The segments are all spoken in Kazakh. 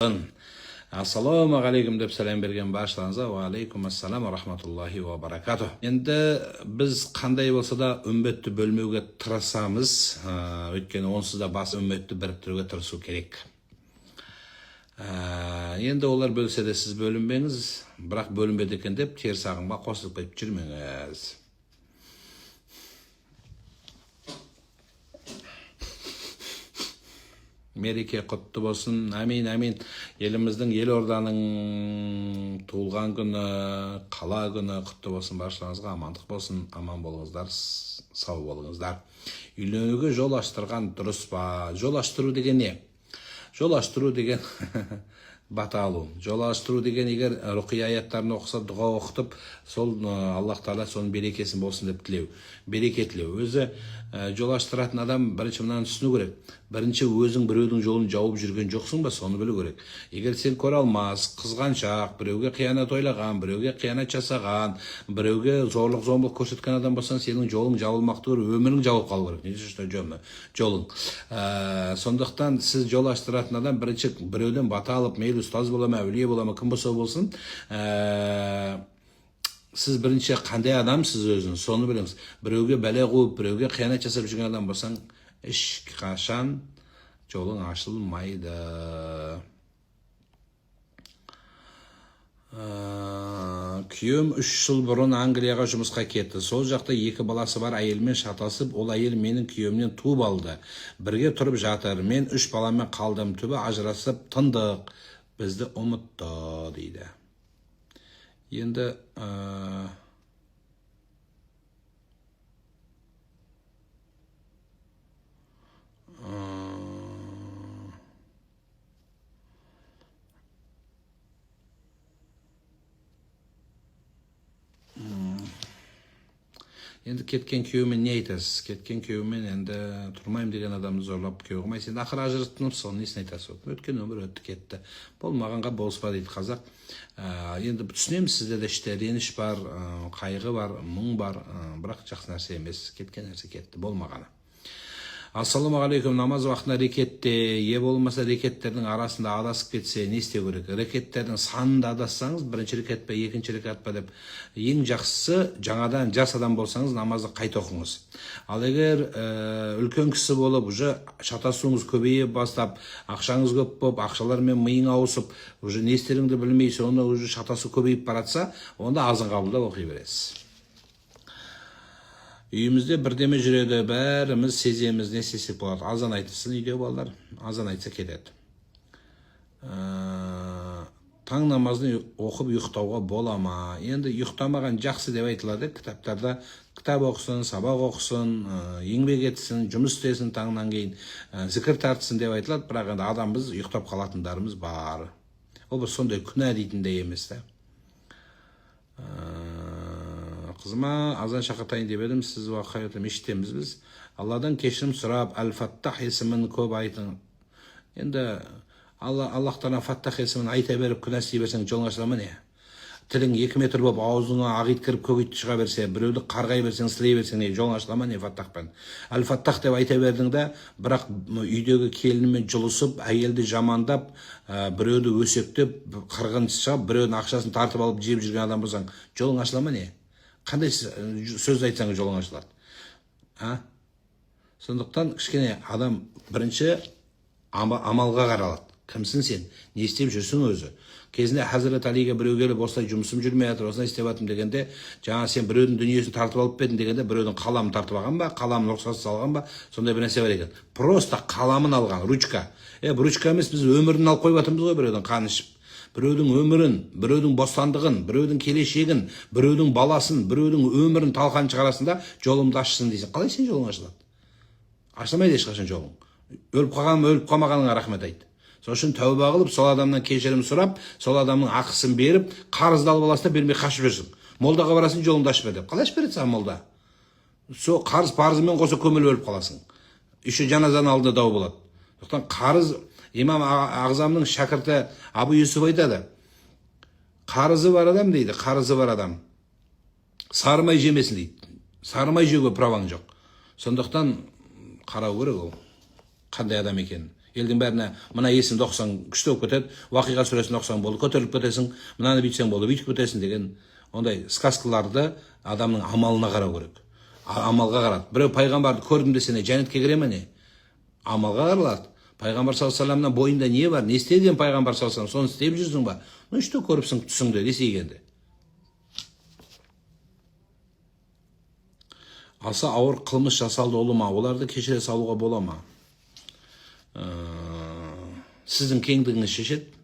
Assalomu alaykum deb salom bergan barchalaringizga va alaykum assalom va rahmatullohi va barakatuh. Endi biz qanday bo'lsa-da ummatni bo'lmauga tirasamiz, o'tgan onsizda bas ummatni biriktirishga tirishib kerak. Endi ular bo'lsa-da siz bo'linmangiz, biroq bo'linmadi ekan deb tersag'imga qo'shilib qo'yib jirmangiz. Merike qutlu olsun. Amin amin. Elimizдің Елорданың туылған күні, қала күні құтты болсын. Баршаларыңызға амандық болсын. Аман болыңыздар, сау болыңыздар. Үйленуге жол аштырған дұрыс па? Жол аштыру деген не? Жол аштыру деген бата алу. Жол аштыру деген егер рухи аяттарын оқыса, дұға оқытып, сол Аллах Тағала соның берекесін болсын деп тілеу. Береке тілеу. Өзі жол аштыратын адам бірінші мынаны түсіну керек. Бірінші өзің біреудің жолын жауып жүрген жоқсың ба, соны білу керек. Егер сен көре алмас, қызғаншақ, біреуге қиянат ойлаған, біреуге қиянат жасаған, біреуге зорлық-зомбылық көрсеткен адам болсаң, сенің жолың жабылмақ түгіл, өмірің жабылып қалу керек. Не үшін жолың? Сондықтан сіз жол аштыратын адам бірінші біреуден бата алып, мейлі ұстаз бола ма, әулие бола ма, кім болса болсын, сіз бірінші қандай адамсыз өзіңіз, соны біліңіз. Біреуге бәле қуып, біреуге қиянат жасап жүрген адам болсаң, ешқашан жолың ашылмайды. Күйеуім 3 жыл бұрын Англияға жұмысқа кетті. Сол жақта 2 баласы бар әйелмен шатасып, ол әйел менің күйеуімнен туып алды. Бірге тұрып жатыр. Мен 3 баламен қалдым. Түбі ажырасып тындық. Бізді ұмытты дейді. Енді енді кеткен күйеуімен не айтасыз? Кеткен күйеуімен енді тұрмайым деген адамды зорлап күйеу қылмайсыз. Енді ақыры ажыраттыңыз, соны несін айтасыз? Өткен өмір өтті кетті. Болмағанға болыспа дейді қазақ. Енді түсінеміз, сізде де іште реніш бар, қайғы бар, мұң бар, бірақ жақсы нәрсе емес. Кеткен нәрсе кетті, болмағаны. Ассаламу алейкум. Намаз уақытында рекетте, болмаса рекеттердің арасында адасып кетсе, не істеу керек? Рекеттердің санында адассаңыз, бірінші рекет пе, екінші рекет пе деп, ең жақсысы жаңадан жас адам болсаңыз, намазды қайта оқыңыз. Ал егер үлкен кісі болып, уже шатасуыңыз көбейіп бастап, ақшаңыз көп болып, ақшалармен миың ауысып, уже не істеріңді білмей, соны уже шатасу көбейіп баратса, онда азын қабылдап оқи бересіз. Үйімізде бірдеме жүреді, бәріміз сеземіз, не істесек болады. Азан айтылсын үйде балдар, азан айтса кетеді. Таң намазын оқып ұйықтауға бола ма? Енді ұйықтамаған жақсы деп айтылады. Кітаптарда кітап оқысын, сабақ оқысын, еңбек етсін, жұмыс істесін таңнан кейін, зікір тартсын деп айтылады. Бірақ енді адамбыз ұйықтап қалатындарымыз бар. Ол бір сондай күнә дейтіндей емес. Қызыма азан шақыртайын деп едім, сіз уақытта мешіттеміз біз. Алладан кешірім сұрап, Әл-Фаттах есімін көп айтың. Енді Аллахтан Фаттах есімін айта беріп, күнә істей берсең, жолың ашыла ма не? Тілің 2 метр болып, аузыңа ақ ит кіріп, көк ит шыға берсе, біреуді қарғай берсең, сілей берсең, жолың ашыла ма не Фаттахпен? Әл-Фаттах деп айта бердің де, бірақ үйдегі келінімен жұлысып, әйелді жамандап, біреуді өсектеп, қырғын шығып, біреудің ақшасын тартып алып, жеп жүрген адам болсаң, жолың ашыла ма не? Қандай сөз айтсаңыз жолың ашылады. Сондықтан кішкене адам бірінші амалға қаралады. Кімсің сен? Не істеп жүрсің өзі? Кезінде Хазірет Алиге біреу келіп, осылай жұмысым жүрмей жатыр, осылай істеп жатырмын дегенде, жаңа сен біреудің дүниесін тартып алып бедің дегенде, біреудің қаламын тартып алған ба, қаламын рұқсатсыз алған ба, сондай бір нәрсе бар екен. Просто қаламын алған, ручка. Бұл ручка емес, біз өмірін алып қойып жатырмыз ғой біреудің қанын ішіп. Біреудің өмірін, біреудің бостандығын, біреудің келешегін, біреудің баласын, біреудің өмірін талқан шығарасында жолымды ашсын дейсің. Қалай сен жолың ашылады? Ашылмайды ешқашан жолың. Өліп қалғаным, өліп қалмағаныңа рахмет айт. Сол үшін тәуба қылып, сол адамнан кешірім сұрап, сол адамның ақысын беріп, қарызды алып аласың да бермей қашып жүрсің. Молдаға барасың, жолыңды ашып бер деп. Қалай ашып береді саған молда? Сол қарыз парызымен қоса көміліп өліп қаласың. Еще жаназаның алдында дау болады. Сондықтан қарыз Имам Ағзамның шәкірті Абу Юсуф айтады. Қарызы бар адам дейді, қарызы бар адам. Сарымай жемесін дейді. Сарымай жеуге праваң жоқ. Сондықтан қарау керек ол. Қандай адам екен. Елдің бәріне мына есімді оқысаң күшті болып кетеді, Уақиға сүресін оқысаң болды, көтеріліп кетесің, мынаны бүйтсең болды, бүйтіп кетесің деген ондай сказкаларды адамның амалына қарау керек. Амалға қарады. Біреу пайғамбарды көрдім десе не, жәннетке кіре ме не? Амалға қаралады. Пайғамбар саллаллаху алейхи вассаламның бойында не бар? Не істеген пайғамбар саллаллаху алейхи вассалам? Соны істеп жүрсің ба? Ну что көріпсің түсіңді десейгенде. Аса ауыр қылмыс жасалды олы ма? Оларды кешіре салуға бола ма? Сіздің кеңдігіңіз шешеді.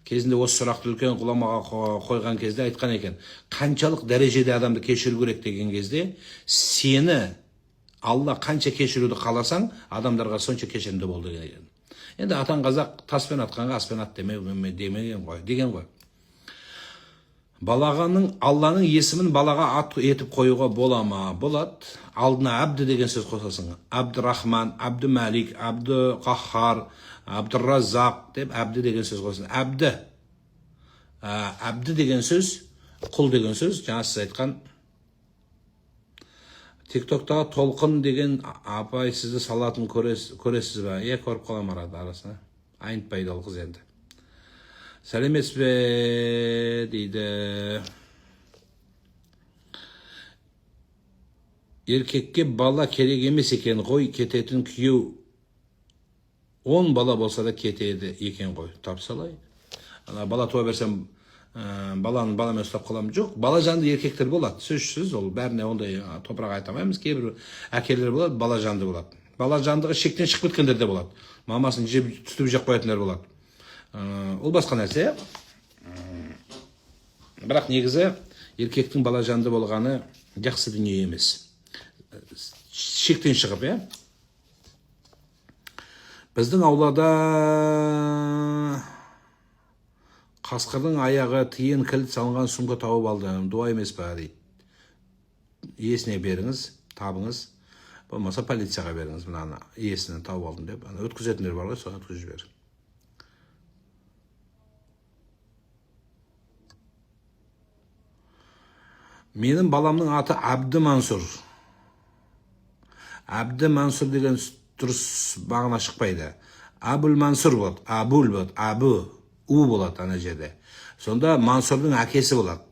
Кезінде осы сұрақты үлкен ғұламаға қойған кезде айтқан екен, қаншалық дәрежеде адамды кешіру керек деген кезде, сені Алла қанша кешіруді қаласаң, адамдарға сонша кешірімді бол деген екен. Енді атан қазақ таспен атқанға аспен ат деген ғой. Балағаның Алланың есімін балаға ат етіп қоюға бола ма? Болады. Алдына Абды деген сөз қосасың. Абдурахман, Абдумалик, Абдуқаххар, Абдурраззақ деп Абды деген сөз қосасың. Абды деген сөз, құл деген сөз. Жаңа сіз айтқан TikToktағы толқын деген апай сізді салатын көресіз ба? Көріп қалам арасына. Айнытпайды ол қыз енді. Сәлеметсіз бе дейді. Еркекке бала керек емес екен ғой, кететін күйеу 10 бала болса да кетеді екен ғой. Тапсалай. Бала туа берсем, баламен ұстап қалам. Жоқ, бала жанды еркектер болады. Сөзсіз, ол бәріне ондай топырақ айтамаймыз. Кейбір әкелер болады, бала жанды болады. Бала жандығы шектен шығып кеткендер де болады. Мамасын жеп түтіп жеп қоятындар болады. Ол басқа нәрсе. Бірақ негізі еркектің бала жанды болғаны жақсы дүние емес. Шектен шығып, Біздің аулада қасқырдың аяғы тиын кілт салынған сумка тауып алдым. Дуа емес па дейді. Иесіне беріңіз, табыңыз. Болмаса полицияға беріңіз. Мынаны иесінен тауып алдым деп. Өткізетіндер бар ғой, соны өткізіп жібер. Менің баламның аты Абды Мансур. Абды Мансур деген дұрыс бағына шықпайды. Абул Мансур болады. Абул болады. Абу. У болады ана жерде. Сонда Мансурдың әкесі болады.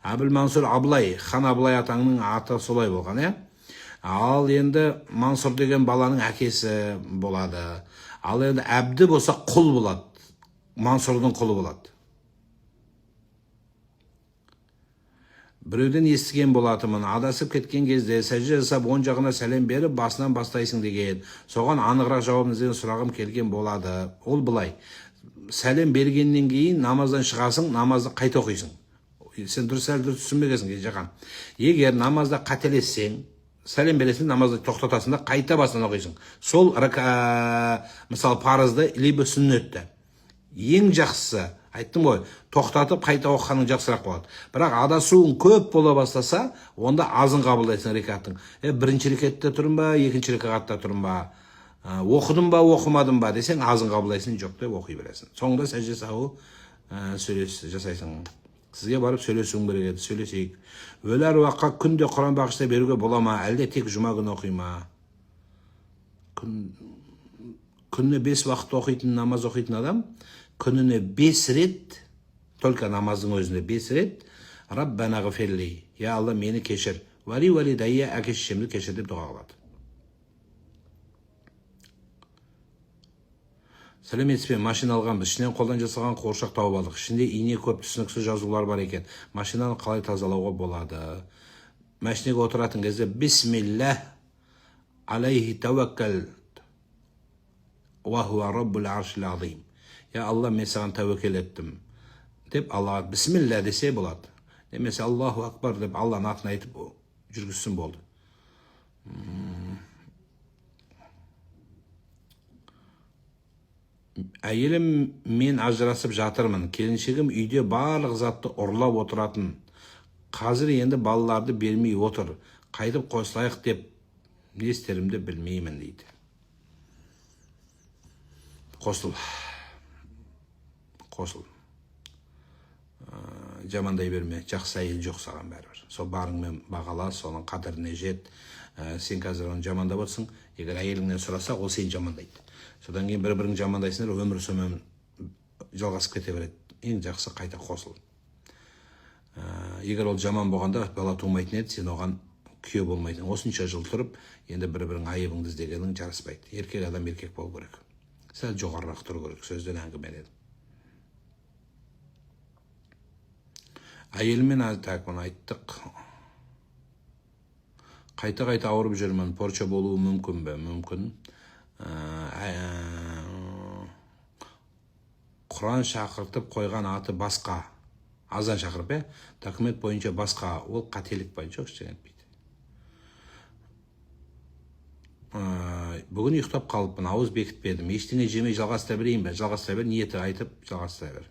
Абул Мансур Абылай. Хан Абылай атаңның аты солай болған, Ал енді Мансур деген баланың әкесі болады. Ал енді Абды болса құл болады. Мансурдың құлы болады. Біреуден естіген болатымын, адасып кеткен кезде сәжде жасап оң жағына сәлем беріп басынан бастайсың деген. Соған анығырақ жауабын іздеген сұрағым келген болады. Ол былай. Сәлем бергеннен кейін намаздан шығасың, намазды қайта оқисың. Сен дұрыс түсінбегенсің, жақан. Егер намазда қателессең, сәлем бересің, намазды тоқтатасың да қайта басынан оқисың. Сол мысалы парызды либо сүннетті. Ең жақсысы, айттым ғой, тоқтатып қайта оқығаның жақсырақ болады. Бірақ адасуың көп бола бастаса, онда азын қабылдайсың рекаттың. Бірінші рекатта тұрым ба, екінші рекатта тұрым ба, оқыдым ба, оқымадым ба десең, азын қабылдайсың, жоқ деп оқи бересің. Соңында сәжде сауы жасайсың. Сізге барып сөйлесуің керек еді, сөйлесейік. Өлі әруаққа күнде Құран бағыштай беруге бола ма, әлде тек жұма күні оқи ма? Күніне 5 уақыт оқитын, намаз оқитын адам, күніне 5 рет, только намаздың өзінде 5 рет, Раббана ғфирли, я Алла мені кешір, вали дайя әке-шешемді кешір деп дұға қылады. Сәлеметсіз, машина алғанбыз, ішінен қолдан жасалған қуыршақ тауып алдық. Ішінде ине көп түсініксіз жазулар бар екен. Машинаны қалай тазалауға болады? Машинеге отыратын кезде бисмиллах алейхи тәуәккәл ва хуа раббул аршил азим. Я Алла, мен саған тәуекел еттім деп Аллаға бисмилля десе болады. Немесе Аллаху акбар деп Алланың атын айтып жүргізсін болды. Әйелім мен ажырасып жатырмын. Келіншегім үйде барлық затты ұрлап отыратын. Қазір енді балаларды бермей отыр. Қайтып қосылайық деп не істерімді білмеймін дейді. Қосыл. жамандай берме, жақсы әйел жоқ саған бәрібір. Сол барыңмен бағала, соның қадіріне жет. Сен қазір оны жамандап отырсың, егер әйеліңнен сұраса, ол сені жамандайды. Содан кейін бір-бірің жамандайсыңдар, өмір сонымен жалғасып кете береді. Ең жақсы қайта қосыл. Егер ол жаман болғанда бала тумайтын еді, сен оған күйеу болмайтын. Осынша жыл тұрып, енді бір-бірің айыбыңды іздегенің жараспайды. Еркек адам еркек болу керек. Сәл жоғарырақ тұру керек, сөзден әңгімеледі. Әйелмен так оны айттық. Қайта-қайта ауырып жүрмін, порча болуы мүмкін бе? Мүмкін. Құран шақыртып қойған аты басқа. Азан шақырып, документ бойынша басқа. Ол қателік бай, жоқ ештеңе етпейді. Бүгін ұйықтап қалыппын, ауыз бекітпедім. Ештеңе жемей жалғастыра берейін бе? Жалғастыра бер, ниеті айтып жалғастыра бер.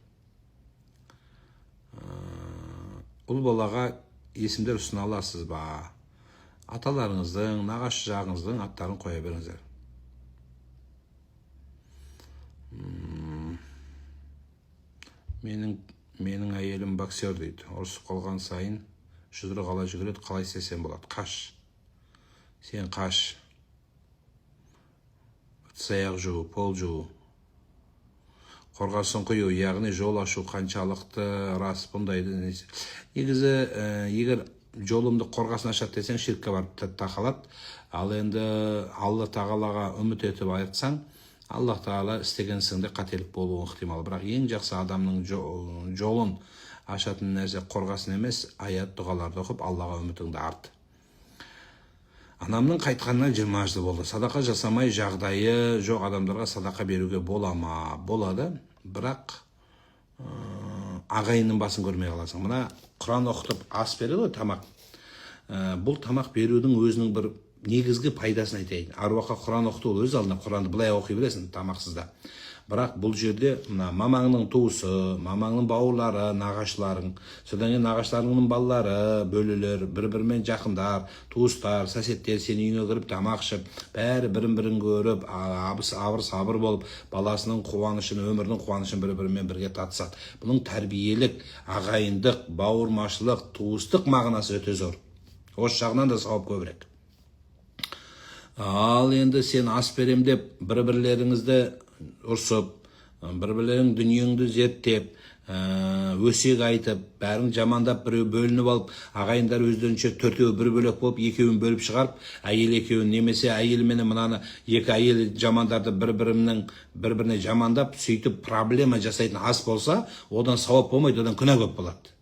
Ұл балаға есімдер ұсына аласыз ба? Аталарыңыздың, нағашы жағыңыздың аттарын қоя беріңіздер. Менің әйелім боксер дейді. Ұрысып қалған сайын жұдырық ала жүгіреді, қалай істесем болады? Қаш. Сен қаш. Саяқ жуу, пол жуу. Қорғасын құю, яғни жол ашу қаншалықты рас бұндайды. Негізі, егер жолымды қорғасын ашады десең, ширкке барып тақалады. Ал енді Алла тағалаға үміт етіп айтсаң, Алла тағала істегенсіңде қателік болуы ықтимал. Бірақ ең жақсы адамның жолын ашатын нәрсе қорғасын емес, аят дұғаларды оқып, Аллаға үмітіңді арт. Анамның қайтқанына 20 жыл болды. Садақа жасамай жағдайы жоқ адамдарға садақа беруге бола ма? Болады, бірақ ағайынның басын көрмей қаласың. Мына Құран оқытып ас береді ғой, тамақ. Бұл тамақ берудің өзінің бір негізгі пайдасын айтайын. Аруаққа Құран оқыту ол өз алдына Құранды былай оқи бересің тамақсызда. Бірақ бұл жерде мамаңның туысы, мамаңның бауырлары, нағашыларың, содан кейін нағашыларыңның балалары, бөлелер, бір-бірімен жақындар, туыстар, соседтер сен үйіңе кіріп тамақ ішіп, бәрі бірін-бірін көріп, абыр-сабыр болып, баласының қуанышын, өмірінің қуанышын бір-бірімен бірге татысады. Бұның тәрбиелік, ағайындық, бауырмашылық, туыстық мағынасы өте зор. Осы жағынан да сауап көбірек. Ал енді сен ас берем деп бір-бірлеріңізді ұрсып, бір-бірлерің дүниеңді зерттеп, өсек айтып, бәрін жамандап біреу бөлініп алып, ағайындар өздерінше төртеу бір бөлек болып, екеуін бөліп шығарып, әйел екеуін немесе әйел менен мынаны екі әйел жамандарды бір-біріне жамандап, сөйтіп проблема жасайтын ас болса, одан сауап болмайды, одан күнә көп болады.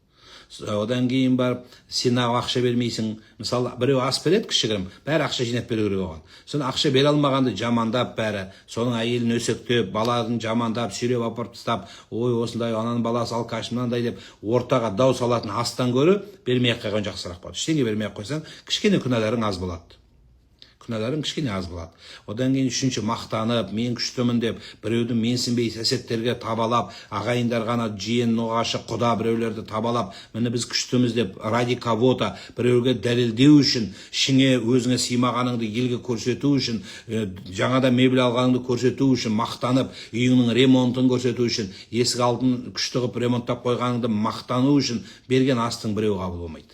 Одан кейін барып, сен ақша бермейсің. Мысалы, біреу ас береді кішігірім, бәрі ақша жинап беру керек оған. Соны ақша бере алмағанды жамандап бәрі, соның әйелін өсектеп, баласын жамандап, сүйреп апарып тастап, ой, осындай ананың баласы алкаш мынандай деп ортаға дау салатын астан гөрі бермей-ақ қойған жақсырақ болады. Ештеңе бермей-ақ қойсаң, кішкене күнәларың аз болады. Күнәларың кішкене аз болады. Одан кейін үшінші мақтанып, мен күштімін деп, біреудің менсінбей сәсеттерге табалап, ағайындар ғана жиен, ноғашы, құда біреулерді табалап, міне біз күштіміз деп, ради кого-то біреуге дәлелдеу үшін, ішіңе өзіңе сыймағаныңды елге көрсету үшін, жаңада мебель алғаныңды көрсету үшін, мақтанып, үйіңнің ремонтын көрсету үшін, есік алдын күшті қылып ремонттап қойғаныңды мақтану үшін берген астың біреу қабыл болмайды.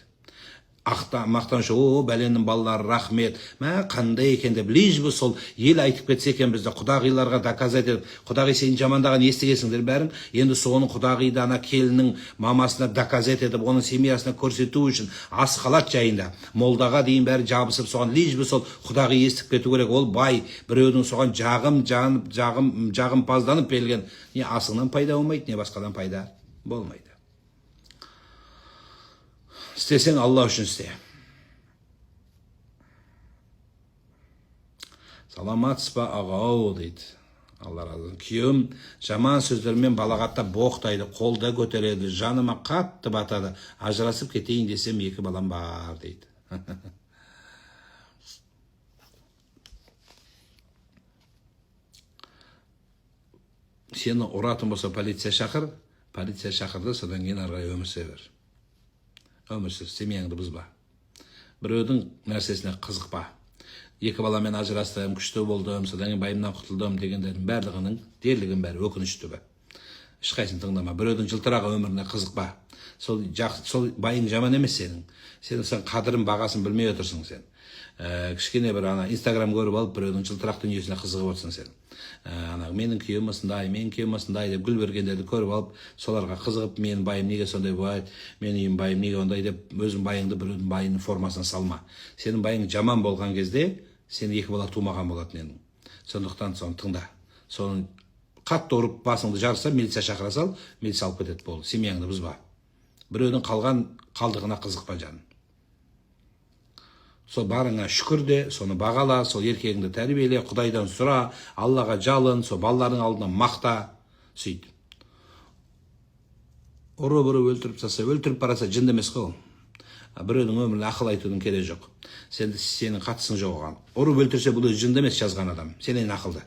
Мақтаншы, бәленің балалары рахмет, қандай екен деп, лишь бы сол ел айтып кетсе екен бізді құдағиларға доказать етіп, құдағи сен жамандаған естігесіңдер бәрін, енді соның құдағиды ана келінің мамасына доказать етіп, оның семьясына көрсету үшін ас қалат жайында, молдаға дейін бәрі жабысып, соған лишь бы сол құдағи естіп кету керек. Ол бай, біреудің соған жағымпазданып берілген, не асыңнан пайда болмайды, не басқадан пайда болмайды. İstesen Allah үшін істе. Саламатсыз ба ағау дейді. Алла разы болсын. Күйеуім жаман сөздермен балағаттап боқтайды, қолда көтереді, жаныма қатты батады. Ажырасып кетейін десем, 2 балам бар дейді. Сені ұратын болса полиция шақыр, полиция шақырды, содан кейін арғай өмір сүре бер. Өмірсіз, семьяңды бұзба. Біреудің нәрсесіне қызықпа. 2 баламен ажырастым, күшті болдым, содан кейін байымнан құтылдым дегендердің барлығының дерлігін бәрі өкінішті бе. ешқайсысын тыңдама. Біреудің жылтырақ өміріне қызықпа. Сол байың жаман емес сенің. Сен қадірін бағасын білмей отырсың сен. Кішкене бір Инстаграм көріп алып, біреудің жылтырақ дүниесіне қызығып отырсың сен. Менің күйеуім осындай, менің күйеуім осындай деп гүл бергендерді көріп алып, соларға қызығып, менің байым неге сондай болады, менің үйім байым неге ондай деп, өзің байыңды біреудің байының формасына салма. Сенің байың жаман болған кезде, сен екі бала тумаған болатын едің. Сондықтан соны тыңда. Соны қатты ұрып басыңды жарса, милиция шақыра сал, милиция алып кетеді болды. Семьяңды бұзба. Біреудің қалдығына қызықпа жаным. Сол барыңа шүкір де, соны бағала, сол еркегіңді тәрбиеле, Құдайдан сұра, Аллаға жалын, сол балалардың алдына мақта, сөйт. Ұрып өлтіріп тастаса, өлтіріп бараса жынды емес қой ол. Біреудің өміріне ақыл айтудың керегі жоқ. Сенің қатысың жоқ оған. Ұрып өлтірсе бұл жынды емес жазған адам. Сенен ақылды.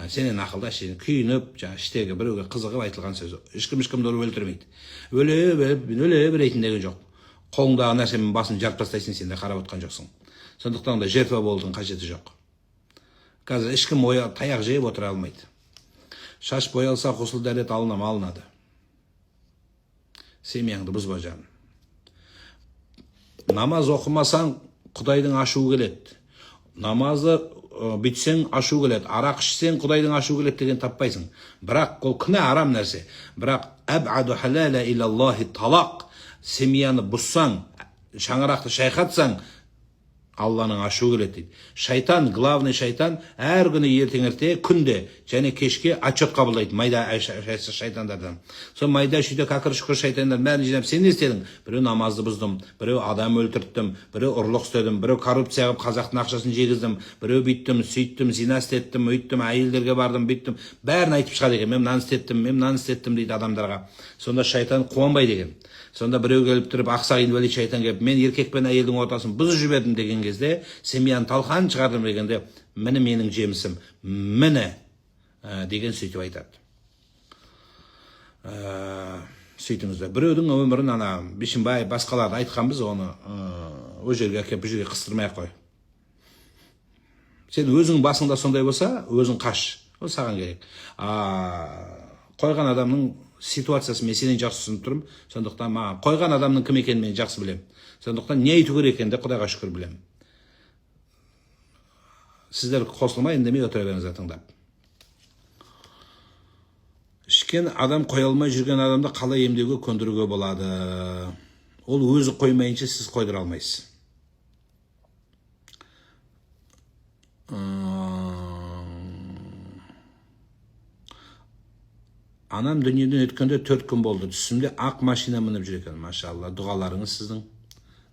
Сенен ақылда күйініп, іштегі біреуге қызығып айтылған сөз. Ешкімді ұрып өлтірмейді. Өле берейтін деген жоқ. Қолыңдағы нәрсемен басын жарып тастайсың, сен де қарап отқан жоқсың. Сондықтан да жертва болудың қажеті жоқ. Қазір ешкім таяқ жеп отыра алмайды. Шаш боялса ғұсыл дәрет алынады. Семьяңды бұзба жаным. Намаз оқымасаң, Құдайдың ашуы келеді. Намазды бүйтсең ашу келеді. Арақ ішсең, Құдайдың ашу келеді деген таппайсың. Бірақ ол күнә арам нәрсе. Бірақ әбәду халала илаллахи талақ. Семьяны бұзсаң, шаңырақты шайқатсаң, Алланың ашу келеді дейді. Шайтан, главный шайтан, әр күні ертең күнде және кешке отчет қабылдайды майда шайтандардан. Сол майда шүйде какыр шүкір шайтандар бәрін жинап, сен не істедің? Біреу намазды бұздым, біреу адам өлтірттім, біреу ұрлық істедім, біреу коррупция қылып қазақтың ақшасын жегіздім, біреу бүйттім, сөйттім, зина істеттім, өйттім, әйелдерге бардым, бүйттім. Бәрін айтып шығады екен. Мен мынаны істеттім дейді адамдарға. Сонда шайтан қуанбайды екен. Сонда біреу келіп тұрып, ақсақ инвалид шайтан келіп, мен еркек пен әйелдің ортасын бұзып жібердім деген кезде, семьяны талқан шығардым дегенде, міне менің жемісім, міне деген сөйтіп айтады. Сөйтіңіздер. Біреудің өмірін Бишімбай басқаларды айтқанбыз, оны о жерге әкеп, бұл жерге қыстырмай-ақ қой. Сен өзің басыңда сондай болса, өзің қаш. Ол саған керек. Қойған адамның ситуациясы мен сенен жақсы түсініп тұрмын. Сондықтан қойған адамның кім екенін мен жақсы білем. Сондықтан не айту керек екенін де Құдайға шүкір білем. Сіздер қосылмай үндемей отыра беріңіздер тыңдап. Ішкен адам қоя алмай жүрген адамды қалай емдеуге көндіруге болады? Ол өзі қоймайынша сіз қойдыра алмайсыз. Анам дүниеден өткенде 4 күн болды. Түсімде ақ машина мініп жүр екен. Машалла, дұғаларыңыз сіздің.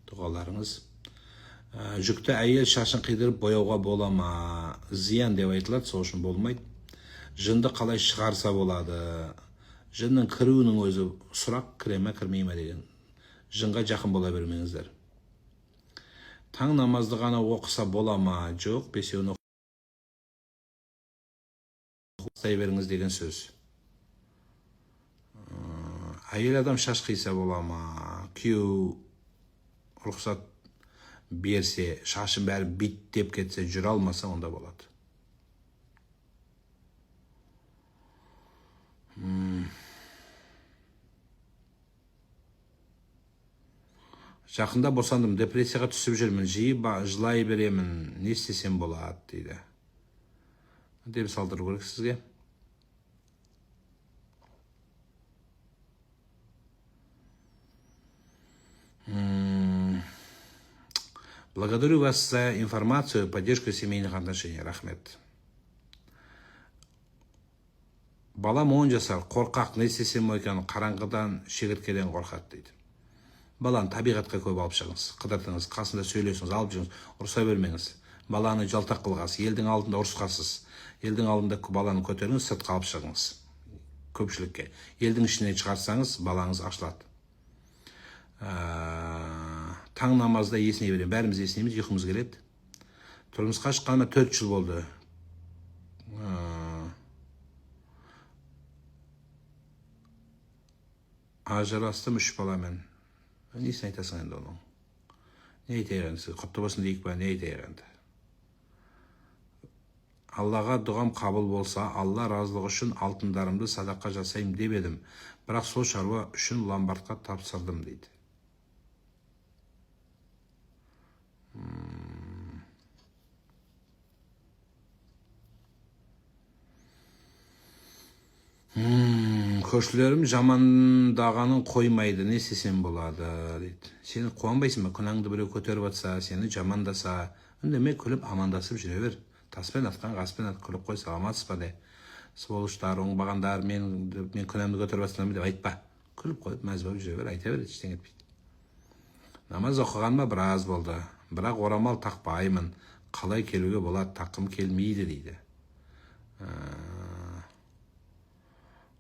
Дұғаларыңыз. Жүкті әйел шашын қидырып бояуға бола ма? Зиян деп айтылады, сол үшін болмайды. Жынды қалай шығарса болады? Жынның кіруінің өзі сұрақ, кіре ме, кірмей ме деген. Жынға жақын бола бермеңіздер. Таң намазды ғана оқыса бола ма? Жоқ, бесеуін оқыстай беріңіз деген сөз. Әйел адам шаш қиса бола ма? Күйеу рұқсат берсе, шашын бәрі биттеп кетсе, жүре алмаса, онда болады. Жақында босандым, депрессияға түсіп жүрмін, жиі жылай беремін, не істесем болады дейді. Деп салдыру керек сізге. Благодарю вас за информацию, поддержку семейных отношений. Рахмет. Балам 10 жасар, қорқақ, не істесем екен, қараңғыдан, шегірткеден қорқады дейді. Баланы табиғатқа көп алып шығыңыз, қыдыртыңыз, қасында сөйлесіңіз, алып жүріңіз, ұрса бермеңіз. Баланы жалтақ қылғасыз, елдің алдында ұрысқасыз. Елдің алдында баланы көтеріңіз, сыртқа алып шығыңыз. Көпшілікке. Елдің ішіне шығарсаңыз, балаңыз ашылады. Таң намазда есіне берем. Бәріміз есінеміз, ұйқымыз келеді. Тұрмысқа шыққаныма 4 жыл болды. Ажырастым 3 баламен. Несін айтасың енді оның? Не айтайық енді? Құтты болсын дейік па, не айтайық енді? Аллаға дұғам қабыл болса, Алла разылығы үшін алтындарымды садақа жасайым деп едім. Бірақ сол шаруа үшін ломбардқа тапсырдым дейді. Көршілерім жамандағанын қоймайды, не істесем болады дейді. Сені қуанбайсың ба? Күнәңді біреу көтеріп атса, сені жамандаса, үндемей күліп амандасып жүре бер. Таспен атқан ғаспен ат, күліп қой, саламатсыз ба де. Сволыштар, оңбағандар, мен күнәмді көтеріп атсам деп айтпа. Күліп қойып мәз болып жүре бер, айта бер, ештеңе етпейді. Намаз оқығаныма біраз болды, бірақ орамал тақпаймын. Қалай келуге болады, тақым келмейді дейді.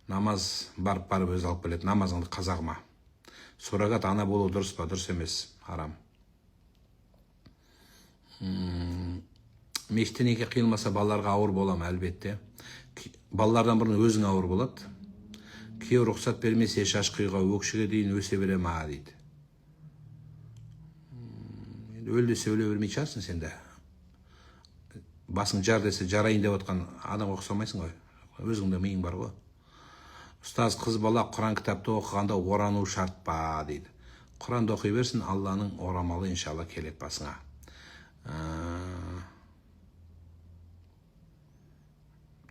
Намаз барып өз алып келеді. Намазыңды қазағыма. Суррогат ана болу дұрыс па? Дұрыс емес, харам. Мешітте неке қиылмаса балаларға ауыр болам, әлбетте. Балалардан бұрын өзің ауыр болады. Күйеу рұқсат бермесе шаш қиюға өкшіге дейін өсе бере ма дейді. Өлді сөйлей бермей шығарсың сен де. Басың жар десе жарайын деп отқан адамға ұқсамайсың ғой. Өзіңде миың бар ғой. Ұстаз, қыз бала Құран кітапты оқығанда орану шарт па дейді. Құранды оқи берсін, Алланың орамалы иншалла келеді басыңа.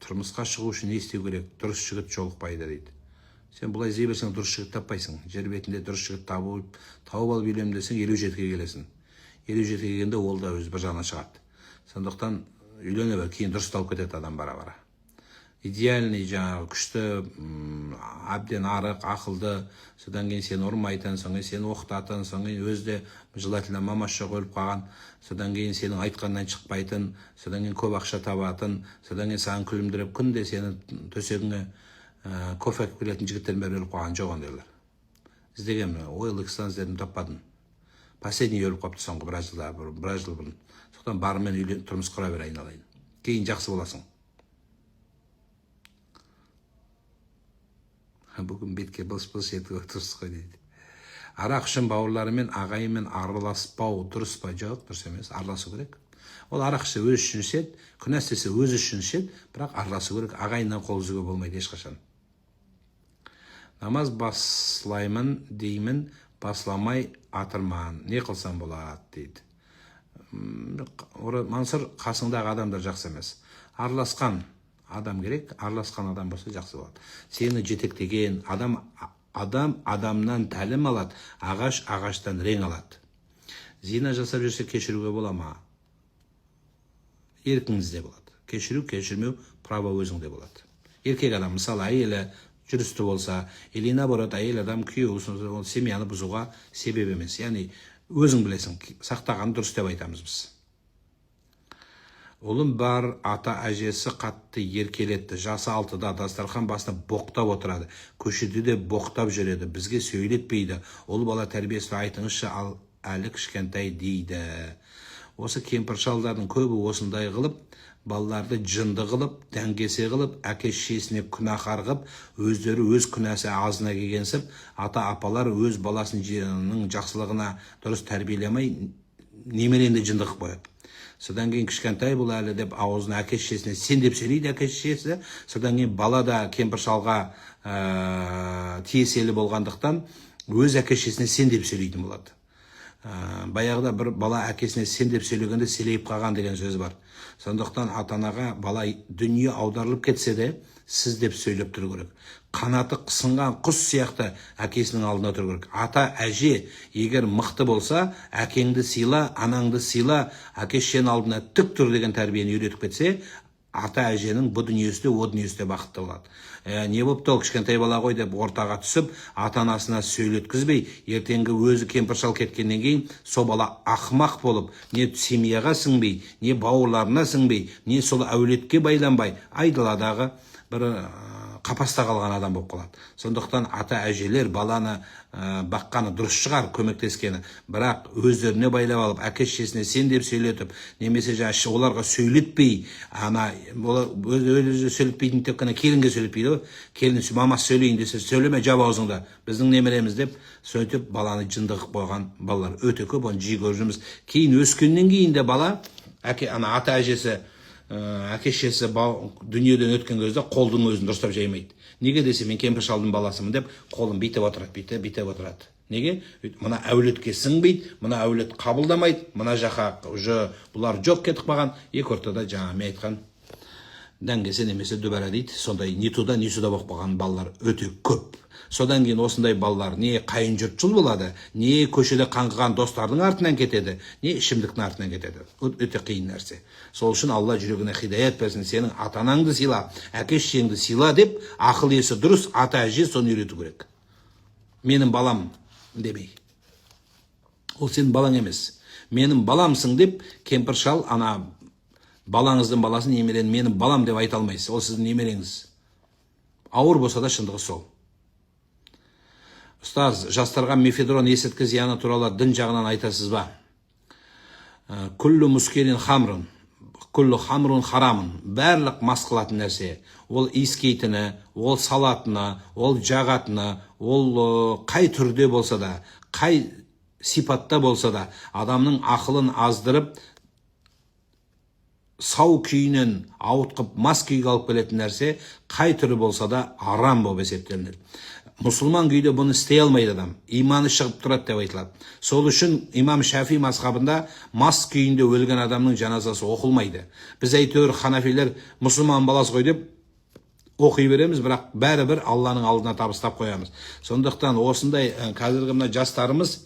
Тұрмысқа шығу үшін не істеу керек? Дұрыс жігіт жолықпайды дейді. Сен бұлай іздей берсең дұрыс жігіт таппайсың. Жер бетінде дұрыс жігіт тауып алып үйлем десең 57-ге келесің. 57-ге келгенде ол да өз бір жағына шығады. Сондықтан үйлене бер, кейін дұрысталып кетеді адам бара-бара. Идеальный жаңағы күшті, әбден арық, ақылды, содан кейін сені ұрмайтын, содан кейін сені оқытатын, содан кейін өзде желательно мамаша қойылып қалған, содан кейін сенің айтқаннан шықпайтын, содан кейін көп ақша табатын, содан кейін саған күлімдіріп, күнде сені төсегіңе кофе әкеліп келетін жігіттердің бәрі өліп қалған жоқ ондайлар. Іздегенмін, OLX-тан іздедім, таппадым. Последний өліп қалыпты соңғы біраз жыл бұрын. Сондықтан барымен тұрмыс құра бер, айналайын. Кейін жақсы боласың. Бүгін бетке былш-былш етуге дұрыс қой дейді. Арақ үшін бауырларымен, ағайымен араласпау дұрыс па? Жоқ, дұрыс емес, араласу керек. Ол арақ ішсе өз үшін ішеді, күнә істесе өз үшін ішеді, бірақ араласу керек. Ағайыннан қол үзуге болмайды ешқашан. Намаз баслаймын деймін, басламай атырман. Не қылсам болады дейді. Мансұр, қасыңдағы адамдар жақсы емес. Араласқан адам керек, араласқан адам болса жақсы болады. Сені жетектеген адам адамнан тәлім алады, ағаш ағаштан рең алады. Зина жасап жүрсе кешіруге бола ма? Еркіңізде болады. Кешіру, кешірмеу право өзіңде болады. Еркек адам, мысалы әйелі жүрісті болса, или наоборот, әйел адам күйеуі семьяны бұзуға себеп емес. Яғни өзің білесің, сақтаған дұрыс деп айтамыз біз. Олым бар, ата әжесі қатты еркелетті. Жасы 6-да дастархан басына боқтап отырады. Көшеде де боқтап жүреді. Бізге сөйлетпейді. Ол бала тәрбиесі айтыңызшы, ал әлі кішкентай дейді. Осы кемпір шалдардың көбі осындай қылып, балаларды жынды қылып, дәңгесе қылып, әке шешесіне күнәһар қылып, өздері өз күнәсі азына келгенсіп, ата-апалар өз баласының жақсылығына дұрыс тәрбиелемей, немеренде жынды қылып қояды. Содан кейін кішкентай бұл әлі деп аузына әке шешесіне сен деп сөйлейді әке шешесі. Содан кейін бала да кемпір шалға тиесілі болғандықтан өз әке шешесіне сен деп сөйлейтін болады. Баяғыда бір бала әкесіне сен деп сөйлегенде селейіп қалған деген сөз бар. Сондықтан ата-анаға бала дүние аударылып кетсе де сіз деп сөйлеп тұру керек. Қанаты қысынған құс сияқты әкесінің алдында тұру керек. Ата әже егер мықты болса, әкеңді сыйла, анаңды сыйла, әке шешенің алдына тік тұр деген тәрбиені үйретіп кетсе, ата әженің бұл дүниесінде, о дүниесінде бақытты болады. Не болыпты ол кішкентай бала ғой деп ортаға түсіп, ата-анасына сөйлеткізбей, ертеңгі өзі кемпір шал кеткеннен кейін сол бала ақымақ болып, не семьяға сіңбей, не бауырларына сіңбей, не сол әулетке байланбай, айдаладағы бір қапаста қалған адам болып қалады. Сондықтан ата әжелер баланы баққаны дұрыс шығар, көмектескені, бірақ өздеріне байлап алып, әке шешесіне сен деп сөйлетіп, немесе оларға сөйлетпей, өзі сөйлетпейтін тек қана келінге сөйлетпейді ғой. Келін мамасы сөйлейін десе, сөйлеме, жап аузыңда, біздің немереміз деп сөйтіп баланы жындығып қойған балалар өте көп, оны жиі көріп жүрміз. Кейін өскеннен кейін де бала ата әжесі әке шешесі дүниеден өткен кезде қолдың өзін дұрыстап жаймайды. Неге десе, мен кемпір шалдың баласымын деп қолын бүйтіп отырады, бүйтіп отырады. Неге? Мына әулетке сіңбейді, мына әулет қабылдамайды, мына жаққа бұлар жоқ кетіп қалған. Екі ортада жаңа мен айтқан дәңгесе немесе дүбәрә дейді. Сондай не туда болып қалған балалар өте көп. Содан кейін осындай балалар не қайын жұртшыл болады, не көшеде қаңғыған достардың артынан кетеді, не ішімдіктің артынан кетеді. Өте қиын нәрсе. Сол үшін Алла жүрегіне хидаят берсін. Сенің ата-анаңды сыйла, әке-шешеңді сыйла деп, ақыл есі дұрыс ата-әже соны үйрету керек. Менің балам демей. Ол сенің балаң емес. Менің баламсың деп, кемпір шал ана балаңыздың баласын немерені менің балам деп айта алмайсыз. Ол сіздің немереңіз. Ауыр болса да шындығы сол. Ұстаз, жастарға мефедрон есірткі зияны туралы дін жағынан айтасыз ба? Күллі мұскерин хамрын, күллі хамрын харамын. Бәрлік мас қылатын нәрсе. Ол иіскейтіні, ол салатыны, ол жағатыны, ол қай түрде болса да, қай сипатта болса да, адамның ақылын аздырып, сау күйінен ауытқып мас күйге алып келетін нәрсе қай түрі болса да арам болып есептелінеді. Мұсылман күйде бұны істей алмайды адам. Иманы шығып тұрады деп айтылады. Сол үшін имам Шафи мазхабында мас күйінде өлген адамның жаназасы оқылмайды. Біз әйтеуір ханафилер мұсылман баласы ғой деп оқи береміз, бірақ бәрібір Алланың алдына табыстап қоямыз. Сондықтан осындай қазіргі мына жастарымыз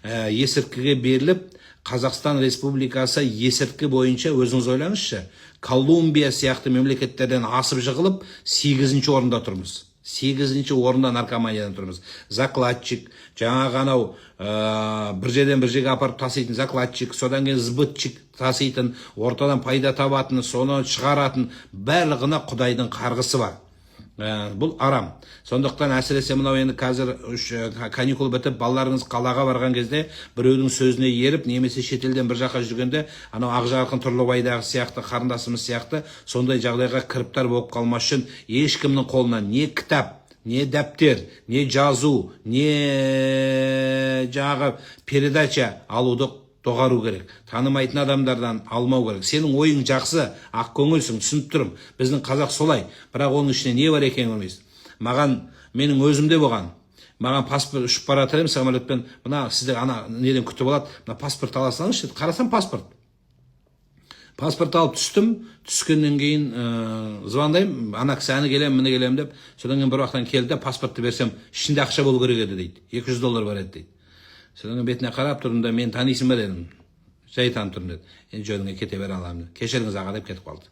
есірткіге беріліп, Қазақстан Республикасы есірткі бойынша өзіңіз ойлаңызшы, Колумбия сияқты мемлекеттерден асып жығылып 8-ші орында тұрмыз. 8-ші орында наркоманиядан тұрмыз. Закладчик, жаңағы анау бір жерден бір жерге апарып таситын закладчик, содан кейін сбытчик таситын, ортадан пайда табатын, соны шығаратын, барлығына Құдайдың қарғысы бар. Бұл арам. Сондықтан әсіресе мынау енді қазір каникул бітіп, балаларыңыз қалаға барған кезде біреудің сөзіне еріп, немесе шетелден бір жаққа жүргенде, анау Ақжарқын Тұрлыбайдағы сияқты, қарындасымыз сияқты, сондай жағдайға кіріптар болып қалмас үшін ешкімнің қолынан не кітап, не дәптер, не жазу, не жаңағы передача алуды доғару керек. Танымайтын адамдардан алмау керек. Сенің ойың жақсы, ақ көңілсің, түсініп тұрмын. Біздің қазақ солай. Бірақ оның ішіне не бар екен білмейсің. Маған, менің өзімде болған. Маған паспорт ұшып бара жатырмын самолетпен. Мына сізде ана неден күтіп алады. Мына паспорт ала салыңызшы. Қарасам паспорт. Паспорт алып түстім. Түскеннен кейін звондаймын. Ана кісі әні келем деп. Содан кейін бір уақыттан келді, паспортты берсем, ішінде ақша болу керек еді дейді. $200 бар еді дейді. Содан бетіне қарап тұрдым да, мен танисың ба дедім. Жай танып тұрмын деді. Енді жөніңе кете бере аламын. Кешіріңіз аға деп кетіп қалды.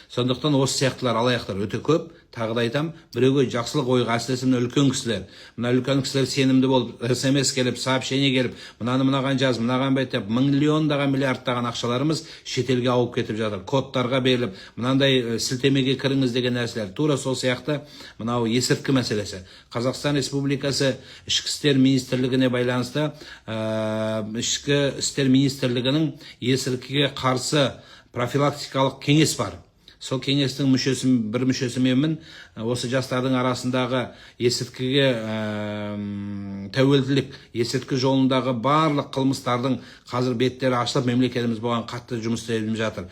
Сондықтан осы сияқтылар, алаяқтар өте көп. Тағы да айтам, біреуге жақсылық ойға, әсіресе үлкен кісілер. Мына үлкен кісілер сенімді болып, СМС келіп, сообщение келіп, мынаны мынаған жаз, мынаған бет деп, миллиондаған, миллиардтаған ақшаларымыз шетелге ауып кетіп жатыр. Кодтарға беріліп, мынандай сілтемеге кіріңіз деген нәрселер. Тура сол сияқты мынау есірткі мәселесі. Қазақстан Республикасы Ішкі істер министрлігіне байланысты, Ішкі істер министрлігінің есірткіге қарсы профилактикалық кеңес бар. Сол кеңестің бір мүшесі менмін. Осы жастардың арасындағы есірткіге тәуелділік, есірткі жолындағы барлық қылмыстардың қазір беттері ашылып, мемлекетіміз болған қатты жұмыс істеліп жатыр.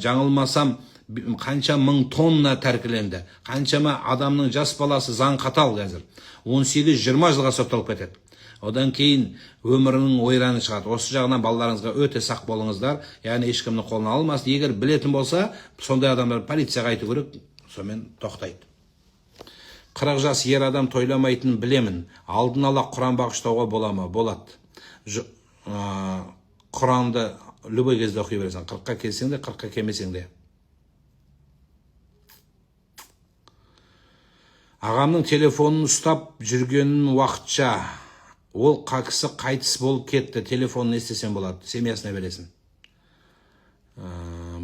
Жаңылмасам, қанша мың тонна тәркіленді. Қаншама адамның жас баласы заң қатал қазір. 18-20 жылға сотталып кетеді. Одан кейін өмірінің ойраны шығады. Осы жағынан балаларыңызға өте сақ болыңыздар. Яғни ешкімнің қолына алмасын. Егер білетін болса, сондай адамдар полицияға айту керек, сонымен тоқтайды. 40 жас ер адам тойламайтынын білемін. Алдын ала Құран бағыштауға бола ма? Болады. Құранды любой кезде оқи бересің. 40-қа келсең де, 40-қа келмесең де. Ағамның телефонын ұстап жүргенін уақытша, ол кісі қайтыс болып кетті, телефонын естесен болады, семьясына бересің.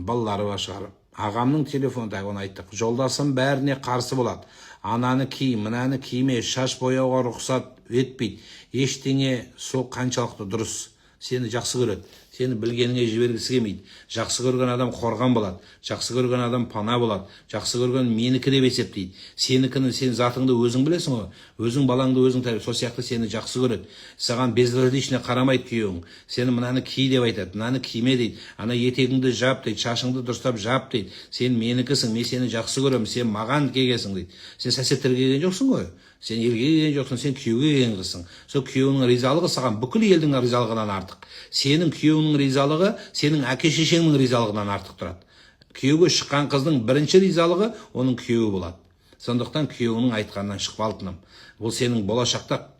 Балалары бар шығар. Ағамның телефоны, оны айттық. Жолдасым бәріне қарсы болады. Ананы ки, мынаны киме, шаш бояуға рұқсат етпейді. Ештеңе сол қаншалықты дұрыс. Сені жақсы көреді. Сені білгеніңе жібергісі келмейді. Жақсы көрген адам қорған болады. Жақсы көрген адам пана болады. Жақсы көрген менікі деп есептейді. Сенікінің, сен затыңды өзің білесің ғой. Өзің балаңды өзің тәрбие. Сол сияқты сені жақсы көреді. Саған безразличный қарамайды күйеуің. Сені мынаны ки деп айтады, мынаны киме дейді. Ана етегіңді жап дейді, шашыңды дұрыстап жап дейді. Сен менікісің, мен сені жақсы көремін, сен маған келгенсің дейді. Сен сәсеттерге келген жоқсың ғой. Сен елге келген жоқсың, сен күйеуге келген қызсың. Сол күйеуінің ризалығы саған бүкіл елдің ризалығынан артық. Сенің күйеуінің ризалығы сенің әке шешеңнің ризалығынан артық тұрады. Күйеуге шыққан қыздың бірінші ризалығы оның күйеуі болады. Сондықтан күйеуінің айтқанынан шықпа алтыным. Бұл сенің болашақта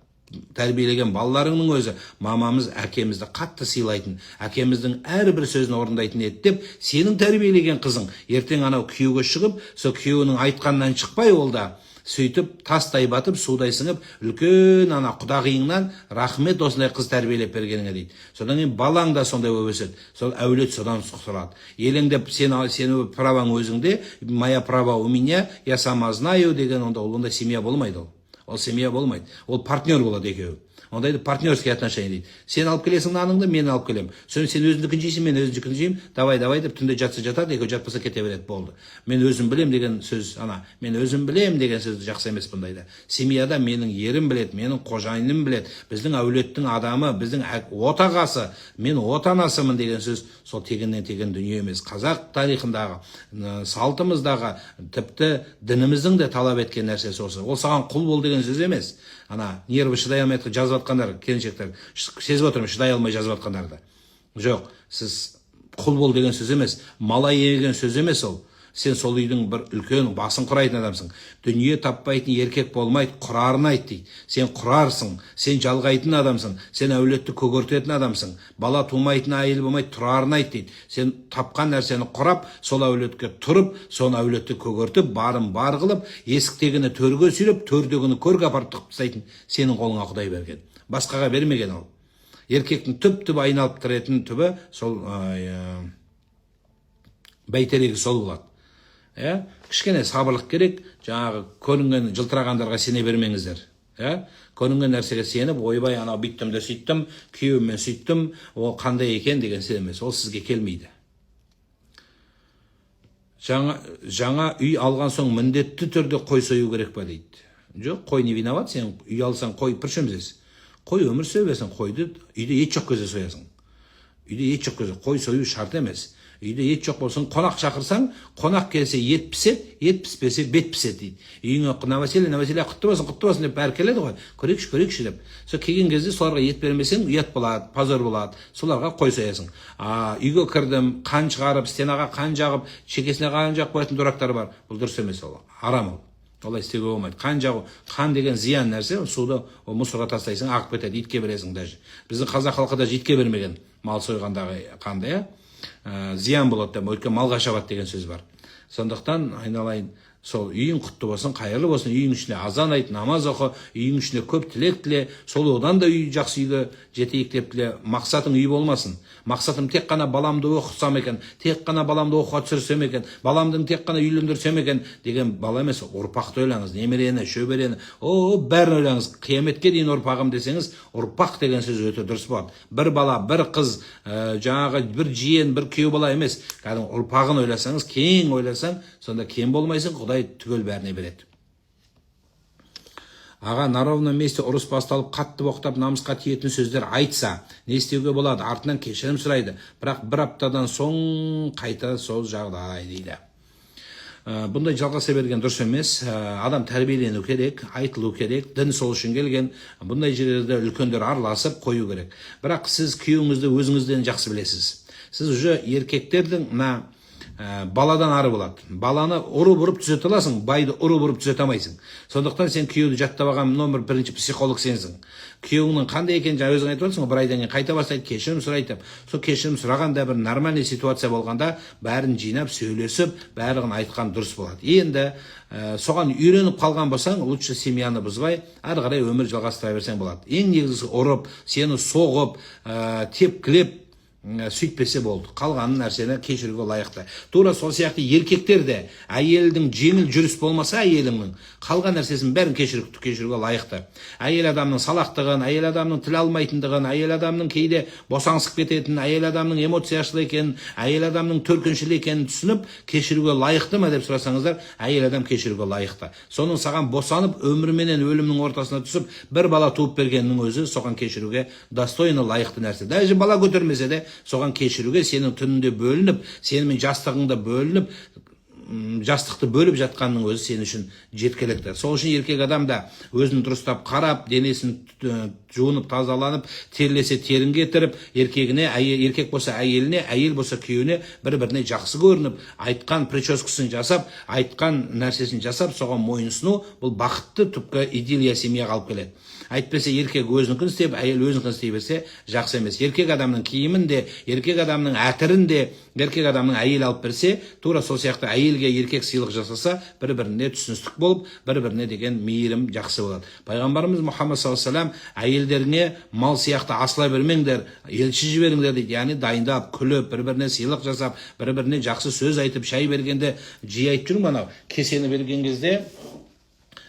тәрбиелеген балаларыңның өзі мамамыз әкемізді қатты сыйлайтын, әкеміздің әрбір сөзін орындайтын еді деп, сенің тәрбиелеген қызың ертең анау күйеуге шығып, сол күйеуінің айтқанынан шықпай, ол да сөйтіп тастай батып, судай сіңіп, үлкен ана құдағиыңнан рахмет осындай қыз тәрбиелеп бергеніңе дейді. Содан кейін балаң да сондай өседі. Сол әулет содан сұқтырады. Елеңдеп сені праваң өзіңде, моя права у меня, я сама знаю деген, онда семья болмайды ол. Ол семья болмайды. Ол партнер болады екеуі. Ондайды партнерский отношение дейді. Сен алып келесің наныңды, мен алып келем. Сен өзіңдікін жейсің, мен өзімдікін жеймін. Давай деп түнде жатса жатады, екеуі жатпаса кете береді, болды. Мен өзім білем деген сөз, мен өзім білем деген сөз жақсы емес бұндайда. Семьяда менің ерім біледі, менің қожайыным біледі, біздің әулеттің адамы, біздің отағасы, мен отанасымын деген сөз сол тегеннен теген дүние емес. Қазақ тарихындағы, салтымыздағы, тіпті дініміздің де талап еткен нәрсесі осы. Ол саған құл бол деген сөз емес. Нерві шыдай алмай жазып жатқандар, келіншектер, сезіп отырмын, шыдай алмай жазып жатқандарды. Жоқ, сіз құл бол деген сөз емес, малай деген сөз емес ол. Сен сол үйдің бір үлкен басын құрайтын адамсың. Дүние таппайтын еркек болмайды, құрарын айт дейді. Сен құрарсың, сен жалғайтын адамсың, сен әулетті көгертетін адамсың. Бала тумайтын әйел болмайды, тұрарын айт дейді. Сен тапқан нәрсені құрап, сол әулетке тұрып, соны әулетті көгертіп, барын бар қылып, есіктегіні төрге сүйреп, төрдегіні көрге апарып тығып тастайтын сенің қолыңа Құдай берген. Басқаға бермеген ол. Еркектің түп-түп айналып тұратын түбі сол бәйтерегі сол болады. Кішкене сабырлық керек, жаңағы көрінген жылтырағандарға сене бермеңіздер. Көрінген нәрсеге сеніп, ойбай, анау биттім де сөйттім, күйеуіммен сөйттім, ол қандай екен деген сенемес, ол сізге келмейді. Жаңа үй алған соң міндетті түрде қой сою керек па дейді. Жоқ, қой не виноват, сен үй алсаң қой причемсіз. Қой өмір сүре берсің, қойды үйде ет жоқ кезде соясың. Үйде ет жоқ кезде қой сою шарт емес. Үйде ет жоқ болсын, қонақ шақырсаң, қонақ келсе ет піседі, ет піспесе бет піседі дейді. Үйіңе новоселия құтты болсын деп бәрі келеді ғой. Көрейікші деп. Сол келген кезде соларға ет бермесең, ұят болады, позор болады. Соларға қой соясың. Үйге кірдім, қан шығарып, стенаға қан жағып, шекесіне қан жағып қоятын дурактар бар. Бұл дұрыс емес ол. Арам ол. Олай істеуге болмайды. Қан жағу, қан деген зиян нәрсе, суды мусорға тастайсың, ағып кетеді, итке бересің даже. Біздің қазақ халқы да итке бермеген мал сойғандағы қанды, зиян болады деп, өйткені малға шабады деген сөз бар. Сондықтан айналайын, сол үйің құтты болсын, қайырлы болсын, үйің ішіне азан айт, намаз оқы, үйің ішіне көп тілек тіле, сол одан да үй жақсы үйге жетейік деп тіле. Мақсатың үй болмасын. Мақсатым тек қана баламды оқытсам екен, тек қана баламды оқуға түсірсем екен, баламдың тек қана үйлендірсем екен деген бала емес, ұрпақты ойлаңыз, немерені, шөберені, бәрін ойлаңыз. Қияметке дейін ұрпағым десеңіз, ұрпақ деген сөз өте дұрыс болады. Бір бала, бір қыз, жаңағы бір жиен, бір күйеу бала емес. Кәдімгі ұрпағын ойласаңыз, кең ойласаң, сонда кем болмайсың, Құдай түгел бәріне береді. Аға, на ровном месте ұрыс басталып, қатты боқтап, намысқа тиетін сөздер айтса, не істеуге болады? Артынан кешірім сұрайды. Бірақ бір аптадан соң қайта сол жағдай дейді. Бұндай жалғаса берген дұрыс емес. Адам тәрбиелену керек, айтылу керек, дін сол үшін келген. Бұндай жерлерде үлкендер араласып қою керек. Бірақ сіз күйеуіңізді өзіңізден жақсы білесіз. Сіз уже еркектердің баладан ары болады. Баланы ұрып түзете аласың, байды ұрып түзете алмайсың. Сондықтан сен күйеуді жаттап алған номер бірінші психолог сенсің. Күйеуіңнің қандай екенін жаңа өзің айтып отырсың, бір айдан кейін қайта бастайды, кешірім сұрайды. Сол кешірім сұрағанда бір нормальный ситуация болғанда бәрін жинап, сөйлесіп, бәрін айтқан дұрыс болады. Енді соған үйреніп қалған болсаң, лучше семьяны бұзбай, ары қарай өмір жалғастыра берсең болады. Ең негізгісі ұрып, сені соғып, тепкілеп, сөйтпесе болды. Қалған нәрсені кешіруге лайықты. Тура сол сияқты еркектер де әйелдің жеңіл жүріс болмаса әйелінің қалған нәрсесін бәрін кешіруге лайықты. Әйел адамның салақтығын, әйел адамның тіл алмайтындығын, әйел адамның кейде босаңсып кететінін, әйел адамның эмоцияшыл екенін, әйел адамның төркіншіл екенін түсініп, кешіруге лайықты ма деп сұрасаңыздар, әйел адам кешіруге лайықты. Соның саған босанып, өмір менен өлімнің ортасына түсіп, бір бала туып бергеннің өзі соған кешіруге достойны лайықты нәрсе. Даже бала көтермесе де соған кешіруге, сенің түнінде бөлініп, сенімен жастығыңда бөлініп, жастықты бөліп жатқанның өзі сен үшін жеткілікті. Сол үшін еркек адам да өзін дұрыстап қарап, денесін жуынып, тазаланып, терлесе терін кетіріп, еркегіне, еркек болса әйеліне, әйел болса күйеуіне бір-біріне жақсы көрініп, айтқан прическасын жасап, айтқан нәрсесін жасап, соған мойынсыну, бұл бақытты түпкі идиллия семьяға алып келеді. Әйтпесе еркек өзінікін істеп, әйел өзінікін істей берсе жақсы емес. Еркек адамның киімін де, еркек адамның әтірін де, еркек адамның әйел алып берсе, тура сол сияқты әйелге еркек сыйлық жасаса, бір-біріне түсіністік болып, бір-біріне деген мейірім жақсы болады. Пайғамбарымыз Мұхаммад саллаллаху алейхи ва саллям әйелдеріңе мал сияқты асыла бермеңдер, елші жіберіңдер дейді. Яғни дайындап, күліп, бір-біріне сыйлық жасап, бір-біріне жақсы сөз айтып, шай бергенде жиі айтып жүрмін, анау кесені берген кезде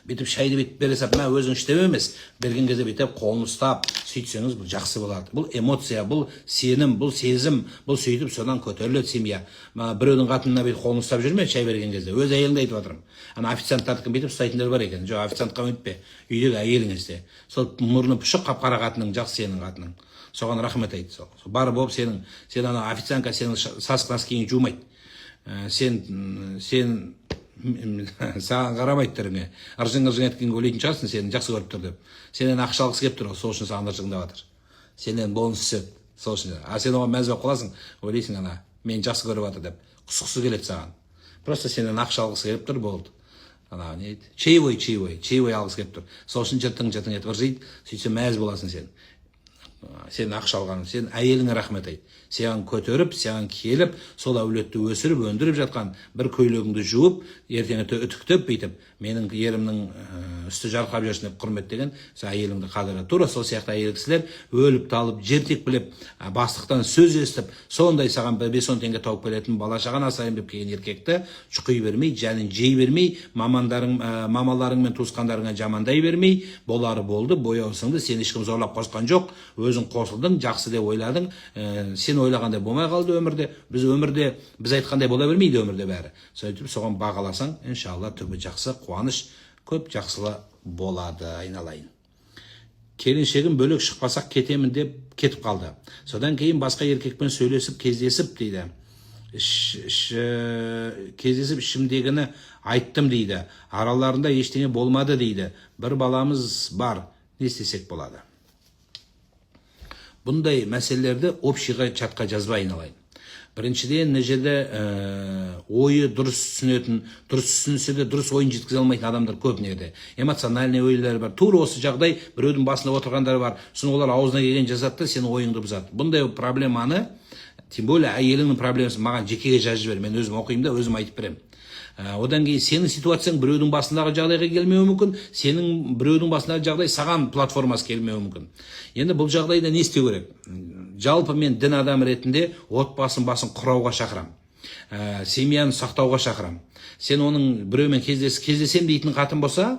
бүйтіп шайды бүйтіп бере сап, мә өзің іштеп емес, берген кезде бүйтіп қолын ұстап, сөйтсеңіз бұл жақсы болады. Бұл эмоция, бұл сенім, бұл сезім, бұл сөйтіп содан көтеріледі семья. Біреудің қатынына бүйтіп қолын ұстап жүрме шай берген кезде. Өз әйеліңді айтып отырмын. Ана официанттардікін бүйтіп ұстайтындар бар екен. Жоқ, официантқа өйтпе. Үйдегі әйеліңізде. Сол мұрны пұшық қап-қара қатының, жақсы сенің қатының. Соған рахмет айт. Сол бар болып сен ана официантка сенің сасық носкиіңді жумайды. Сен саған қарамайды түріңе. Ыржың еткенге ойлайтын шығарсың, сені жақсы көріп тұр деп. Сенен ақша алғысы келіп тұр, сол үшін саған ыржыңдап жатыр. Сенен бонус түседі, сол үшін. Сен оған мәз болып қаласың, ойлайсың ана, мені жақсы көріп жатыр деп. Құсқысы келеді саған. Просто сенен ақша алғысы келіп тұр, болды. Ана не дейді? Чаевой алғысы келіп тұр. Сол үшін жыртың етіп ыржиды, сөйтсе мәз боласың сен. Сен ақша алған, сен әйеліңе рахмет айт. Сен көтеріп, сен келіп, сол әулетті өсіріп, өндіріп жатқан бір көйлегіңді жуып, ертеңі үтіктеп бүйтіп, менің ерімнің үсті жарқырап жүрсін деп құрметтеген, сен әйеліңді қадірі. Тура сол сияқты әйел кісілер өліп талып, жер текпілеп, бастықтан сөз естіп, сондай саған 5-10 теңге тауып келетін бала шаған асайын деп келген еркекті шұқи бермей, жәнін жей бермей, мамаларың мен туысқандарыңа жамандай бермей, болары болды, бояусыңды сен ешкім зорлап қосқан жоқ, өзің қосылдың, жақсы деп ойладың, сен ойлағандай болмай қалды өмірде, біз айтқандай бола бермейді өмірде бәрі. Сөйтіп соған бағаласаң, иншалла түбі жақсы, қуаныш көп жақсылы болады, айналайын. Келіншегім бөлек шықпасақ кетемін деп кетіп қалды. Содан кейін басқа еркекпен сөйлесіп, кездесіп дейді. Кездесіп ішімдегіні айттым дейді. Араларында ештеңе болмады дейді. Бір баламыз бар, не істесек болады? Бұндай мәселелерді общийға чатқа жазбай айналайын. Біріншіден, мына жерде ойы дұрыс түсінетін, дұрыс түсінсе де дұрыс ойын жеткізе алмайтын адамдар көп неде. Эмоциональный ойлар бар. Тура осы жағдай біреудің басында отырғандар бар. Сосын олар аузына келген жазады да сен ойыңды бұзады. Бұндай проблеманы, тем более әйеліңнің проблемасын маған жекеге жазып жібер. Мен өзім оқимын да, өзім айтып беремін. Одан кейін сенің ситуацияң біреудің басындағы жағдайға келмеуі мүмкін, сенің біреудің басындағы жағдай саған платформасы келмеуі мүмкін. Енді бұл жағдайда не істеу керек? Жалпы мен дін адамы ретінде отбасын құрауға шақырам. Семьяны сақтауға шақырам. Сен оның біреумен кездесем дейтін қатын болса,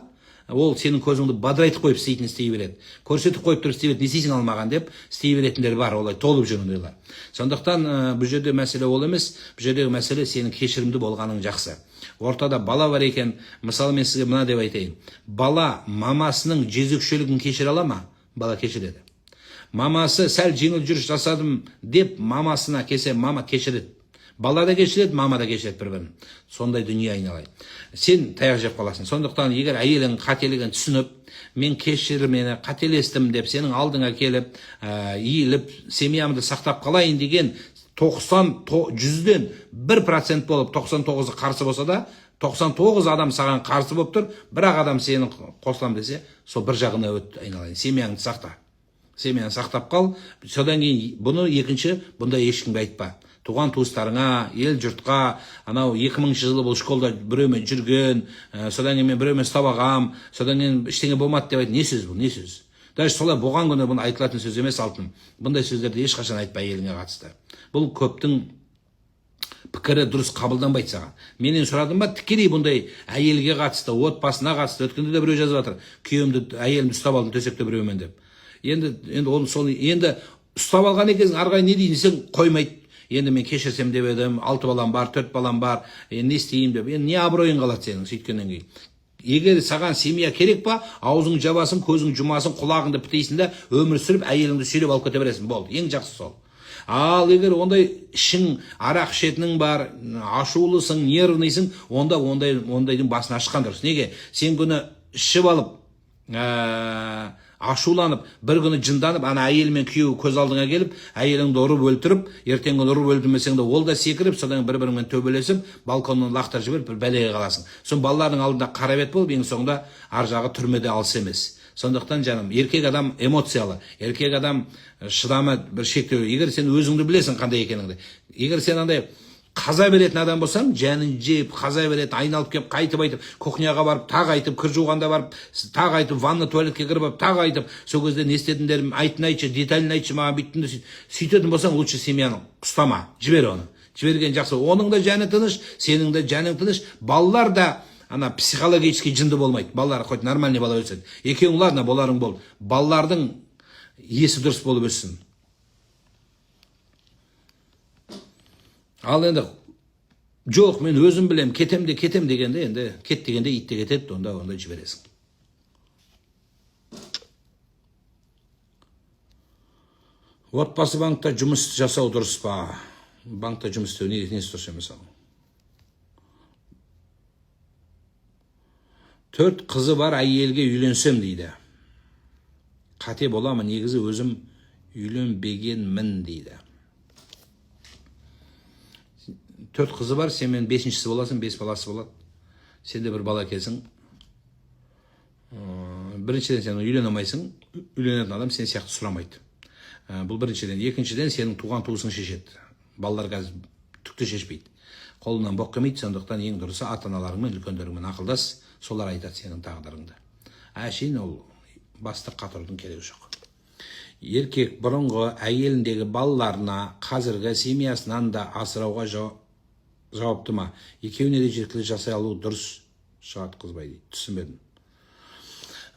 ол сенің көзіңді бадырайтып қойып істей береді. Көрсетіп қойып тұрып істей береді, не істейсің алмаған деп істей беретіндер бар, олай толып жүргендер. Сондықтан бұл жерде мәселе ол емес, бұл жердегі мәселе сенің кешірімді болғаның жақсы. Ортада бала бар екен, мысалы мен сізге мына деп айтайын. Бала мамасының жезөкшелігін кешіре ала ма? Бала кешіреді. Мамасы сәл жеңіл жүріс жасадым деп мамасына келсе, мама кешіреді. Бала да кешіреді, мама да кешіреді бір-бірін. Сондай дүние айналайын. Сен таяқ жеп қаласың. Сондықтан егер әйелің қателігін түсініп, мен кешір, мені қателестім деп сенің алдыңа келіп, иіліп, семьямды сақтап қалайын деген 100-ден 1% болып 99-ы қарсы болса да, 99 адам саған қарсы болып тұр, бірақ адам сенің қосылам десе, сол бір жағына өт айналайын. Семьяңды сақта. Семьяны сақтап қал. Содан кейін бұны екінші, бұнда ешкімге айтпа. Туған туыстарыңа, ел жұртқа, анау 2000 жылы бұл школда біреумен жүрген, содан кейін мен біреумен ұстап ағам, содан кейін ештеңе болмады деп айтты. Не сөз бұл, не сөз? даже солай болған күні бұны айтылатын сөз емес алтыным. Бұндай сөздерді ешқашан айтпа әйеліңе қатысты. Бұл көптің пікірі дұрыс қабылданбайды саған. Менен сұрадым ба, тікелей бұндай әйелге қатысты, отбасына қатысты. Өткенде де біреу жазып жатыр. Күйеуімді, әйелімді ұстап алдым төсекте біреумен деп. Енді ұстап алған екенсің, арғай не дейін сен қоймайды. Енді мен кешірсем деп едім, 6 балам бар, 4 балам бар, не істеймін деп. Енді не абыройың қалады сенің сөйткеннен кейін. Егер саған семья керек па, аузың жабасың, көзің жұмасың, құлағыңды бітейсің де, өмір сүріп, әйеліңді сүйреп алып кете бересің. Болды, ең жақсы сол. Ал егер ондай ішің арақ ішетінің бар, ашулысың, нервныйсың, онда ондайдың басын ашқан дұрыс. Неге? Сен күні ішіп алып, ашуланып, бір күні жынданып, ана әйел мен күйеуі көз алдыңа келіп, әйеліңді ұрып өлтіріп, ертең күні ұрып өлтірмесең де ол да секіріп, содан бір-біріңмен төбелесіп, балконнан лақтырып жіберіп, бір бәлеге қаласың. Сон балалардың алдында қарабет болып, ең соңында ар жағы түрмеде алыс емес. Сондықтан жаным, еркек адам эмоциялы, еркек адам шыдамы бір шектеу. Егер сен өзіңді білесің қандай екеніңді. Егер сен андай қаза беретін адам болсаң, жәнін жеп, қаза беретін, айналып кеп, қайтып айтып, кухняға барып, тағы айтып, кір жуғанда барып, тағы айтып, ванна туалетке кіріп, тағы айтып, сол кезде не істедіңдерім, айтшы, деталін айтшы, маған бүйтті, сөйтетін болсаң, лучше семьяны ұстама, жібер оны. Жіберген жақсы. Оның да жаны тыныш, сенің де жаның тыныш, балалар да ана психологически жынды болмайды. Балалар хоть нормальный бала өседі. Екеуің ладно боларың бол. Балалардың есі дұрыс болып өссін. Ал енді жоқ, мен өзім білем, кетем дегенде, енді кет дегенде ит те кетеді, онда жібересің. Отбасы банкта жұмыс жасау дұрыс па? Банкта жұмыс істеу несі дұрыс емес ал? 4 қызы бар әйелге үйленсем дейді. Қате бола ма? Негізі өзім үйленбегенмін дейді. 4 қызы бар, сен мен 5-шісі боласың, 5 баласы болады. Сен де бір бала келсің. Біріншіден сен үйлен алмайсың, үйленетін адам сен сияқты сұрамайды. Бұл біріншіден. Екіншіден сенің туған туысың шешеді. Балалар қазір түкті шешпейді. Қолынан боқ келмейді, сондықтан ең дұрысы ата-аналарыңмен, үлкендеріңмен ақылдас, солар айтады сенің тағдырыңды. Әшейін ол басты қатырудың керегі жоқ. Еркек бұрынғы әйеліндегі балаларына, қазіргі семьясынан да асырауға жауапты ма? Екеуіне де жеткілікті жасай алу дұрыс шығат қызбай дейді. Түсінбедім.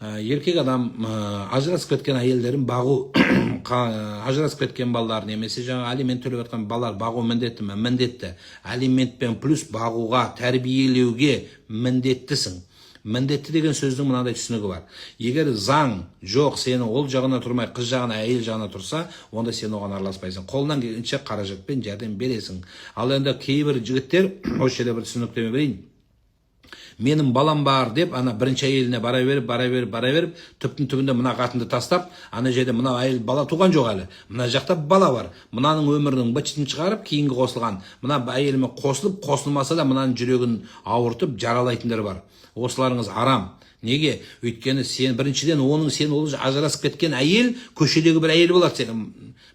Еркек адам ажырасып кеткен әйелдерін бағу, ажырасып кеткен балалар немесе жаңа алимент төлеп жатқан балалар бағу міндетті ме? Міндетті. Алиментпен плюс бағуға, тәрбиелеуге міндеттісің. Міндетті деген сөздің мынандай түсінігі бар. Егер заң жоқ, сені ол жағына тұрмай, қыз жағына, әйел жағына тұрса, онда сен оған араласпайсың. Қолынан келгенше қаражатпен жәрдем бересің. Ал енді кейбір жігіттер, осы жерде бір түсініктеме берейін. Менің балам бар деп, ана бірінші әйеліне бара беріп, түптің-түбінде мына қатынды тастап, ана жерде мына әйел бала туған жоқ әлі. Мына жақта бала бар. Мынаның өмірінің бытшытын шығарып, кейінгі қосылған. Мына әйелімен қосылып, қосылмаса да мынаның жүрегін ауыртып, жаралайтындар бар. Осыларыңыз арам. Неге? Өйткені сен біріншіден сен ажырасып кеткен әйел көшедегі бір әйел болады сенің.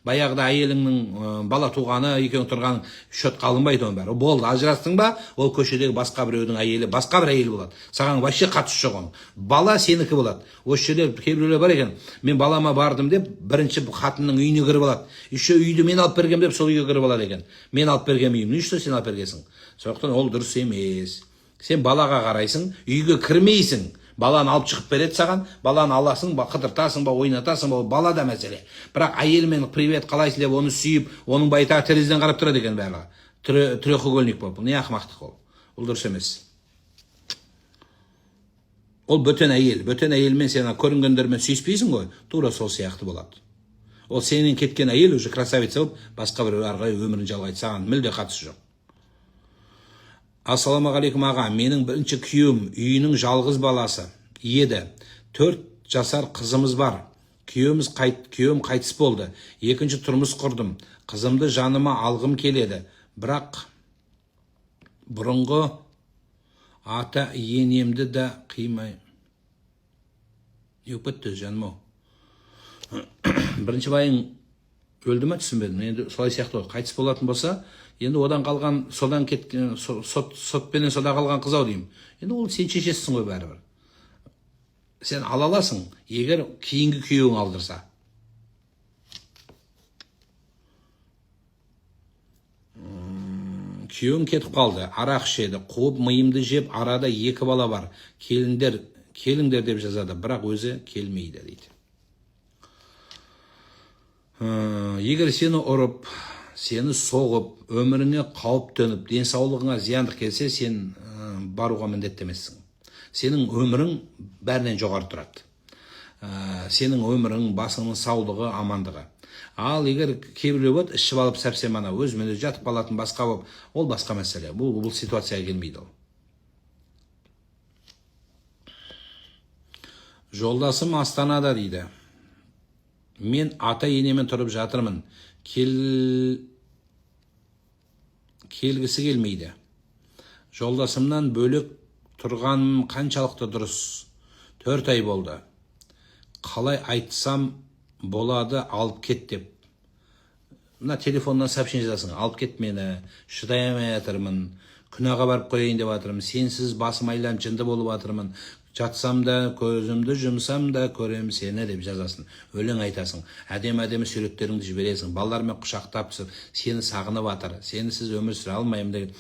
Баяғыда әйеліңнің бала туғаны, екеуің тұрған шотқа алынбайды оның бәрі. Болды, ажырастың ба, ол көшедегі басқа біреудің әйелі, басқа бір әйел болады. Саған вообще қатысы жоқ оның. Бала сенікі болады. Осы жерде кейбіреулер бар екен. Мен балама бардым деп, бірінші қатынның үйіне кіріп алады. Еще үйді мен алып бергем деп, сол үйге кіріп алады екен. Мен алып бергем үйімді, еще сен алып бергенсің. Сондықтан ол дұрыс емес. Сен балаға қарайсың, үйге кірмейсің. Баланы алып шығып береді саған, баланы аласың ба, қыдыртасың ба, ойнатасың ба, бала да мәселе. Бірақ әйелмен привет қалайсың деп оны сүйіп, оның байтағы терезеден қарап тұрады екен барлығы. Треугольник болып. Не ақымақтық ол? Ол дұрыс емес. Ол бөтен әйелмен сен көрінгендермен сүйіспейсің ғой, тура сол сияқты болады. Ол сенен кеткен әйел уже красавица болып, басқа бір арғай өмірін жалғайды, саған мүлде қатысы жоқ. Ассалаумағалейкум аға, менің бірінші күйеуім үйінің жалғыз баласы еді. 4 жасар қызымыз бар. Күйеуім қайтыс болды. Екінші тұрмыс құрдым. Қызымды жаныма алғым келеді. Бірақ бұрынғы ата енемді де қимай. Өпітті жаным ау. Бірінші байың өлді ме, түсінбедім. Енді солай сияқты ғой. Қайтыс болатын болса, енді одан қалған, содан кеткен, сотпенен сода қалған қыз ау деймін. Енді ол сен шешесің ғой бәрібір. сен ала аласың, егер кейінгі күйеуің алдырса. Күйеуің кетіп қалды, арақ ішеді, қуып миымды жеп, арада 2 бала бар. Келіңдер деп жазады, бірақ өзі келмейді дейді. Егер сені ұрып, сені соғып, өміріңе қауіп төніп, денсаулығыңа зияндық келсе, сен баруға міндеттемессің. Сенің өмірің бәрінен жоғары тұрады. Сенің өмірің, басыңның саулығы, амандығы. Ал егер кейбіреу ішіп алып сәрсем ана өзімен өзі жатып қалатын басқа болып, ол басқа мәселе. Бұл ситуацияға келмейді ол. Жолдасым Астанада дейді. Мен ата-енемен тұрып жатырмын. Келгісі келмейді. Жолдасымнан бөлек тұрғаным қаншалықты дұрыс? 4 ай болды. Қалай айтсам болады, алып кет деп. Мына телефоннан сообщение жазасың. Алып кет мені, шыдай алмай жатырмын, күнәға барып қояйын деп жатырмын, сенсіз басым айланып жынды болып жатырмын, жатсам да, көзімді жұмсам да көрем сені деп жазасың. Өлең айтасың. Әдемі суреттеріңді жібересің. Балалармен құшақтап түсіп, сені сағынып жатыр, сенсіз өмір сүре алмаймын деген.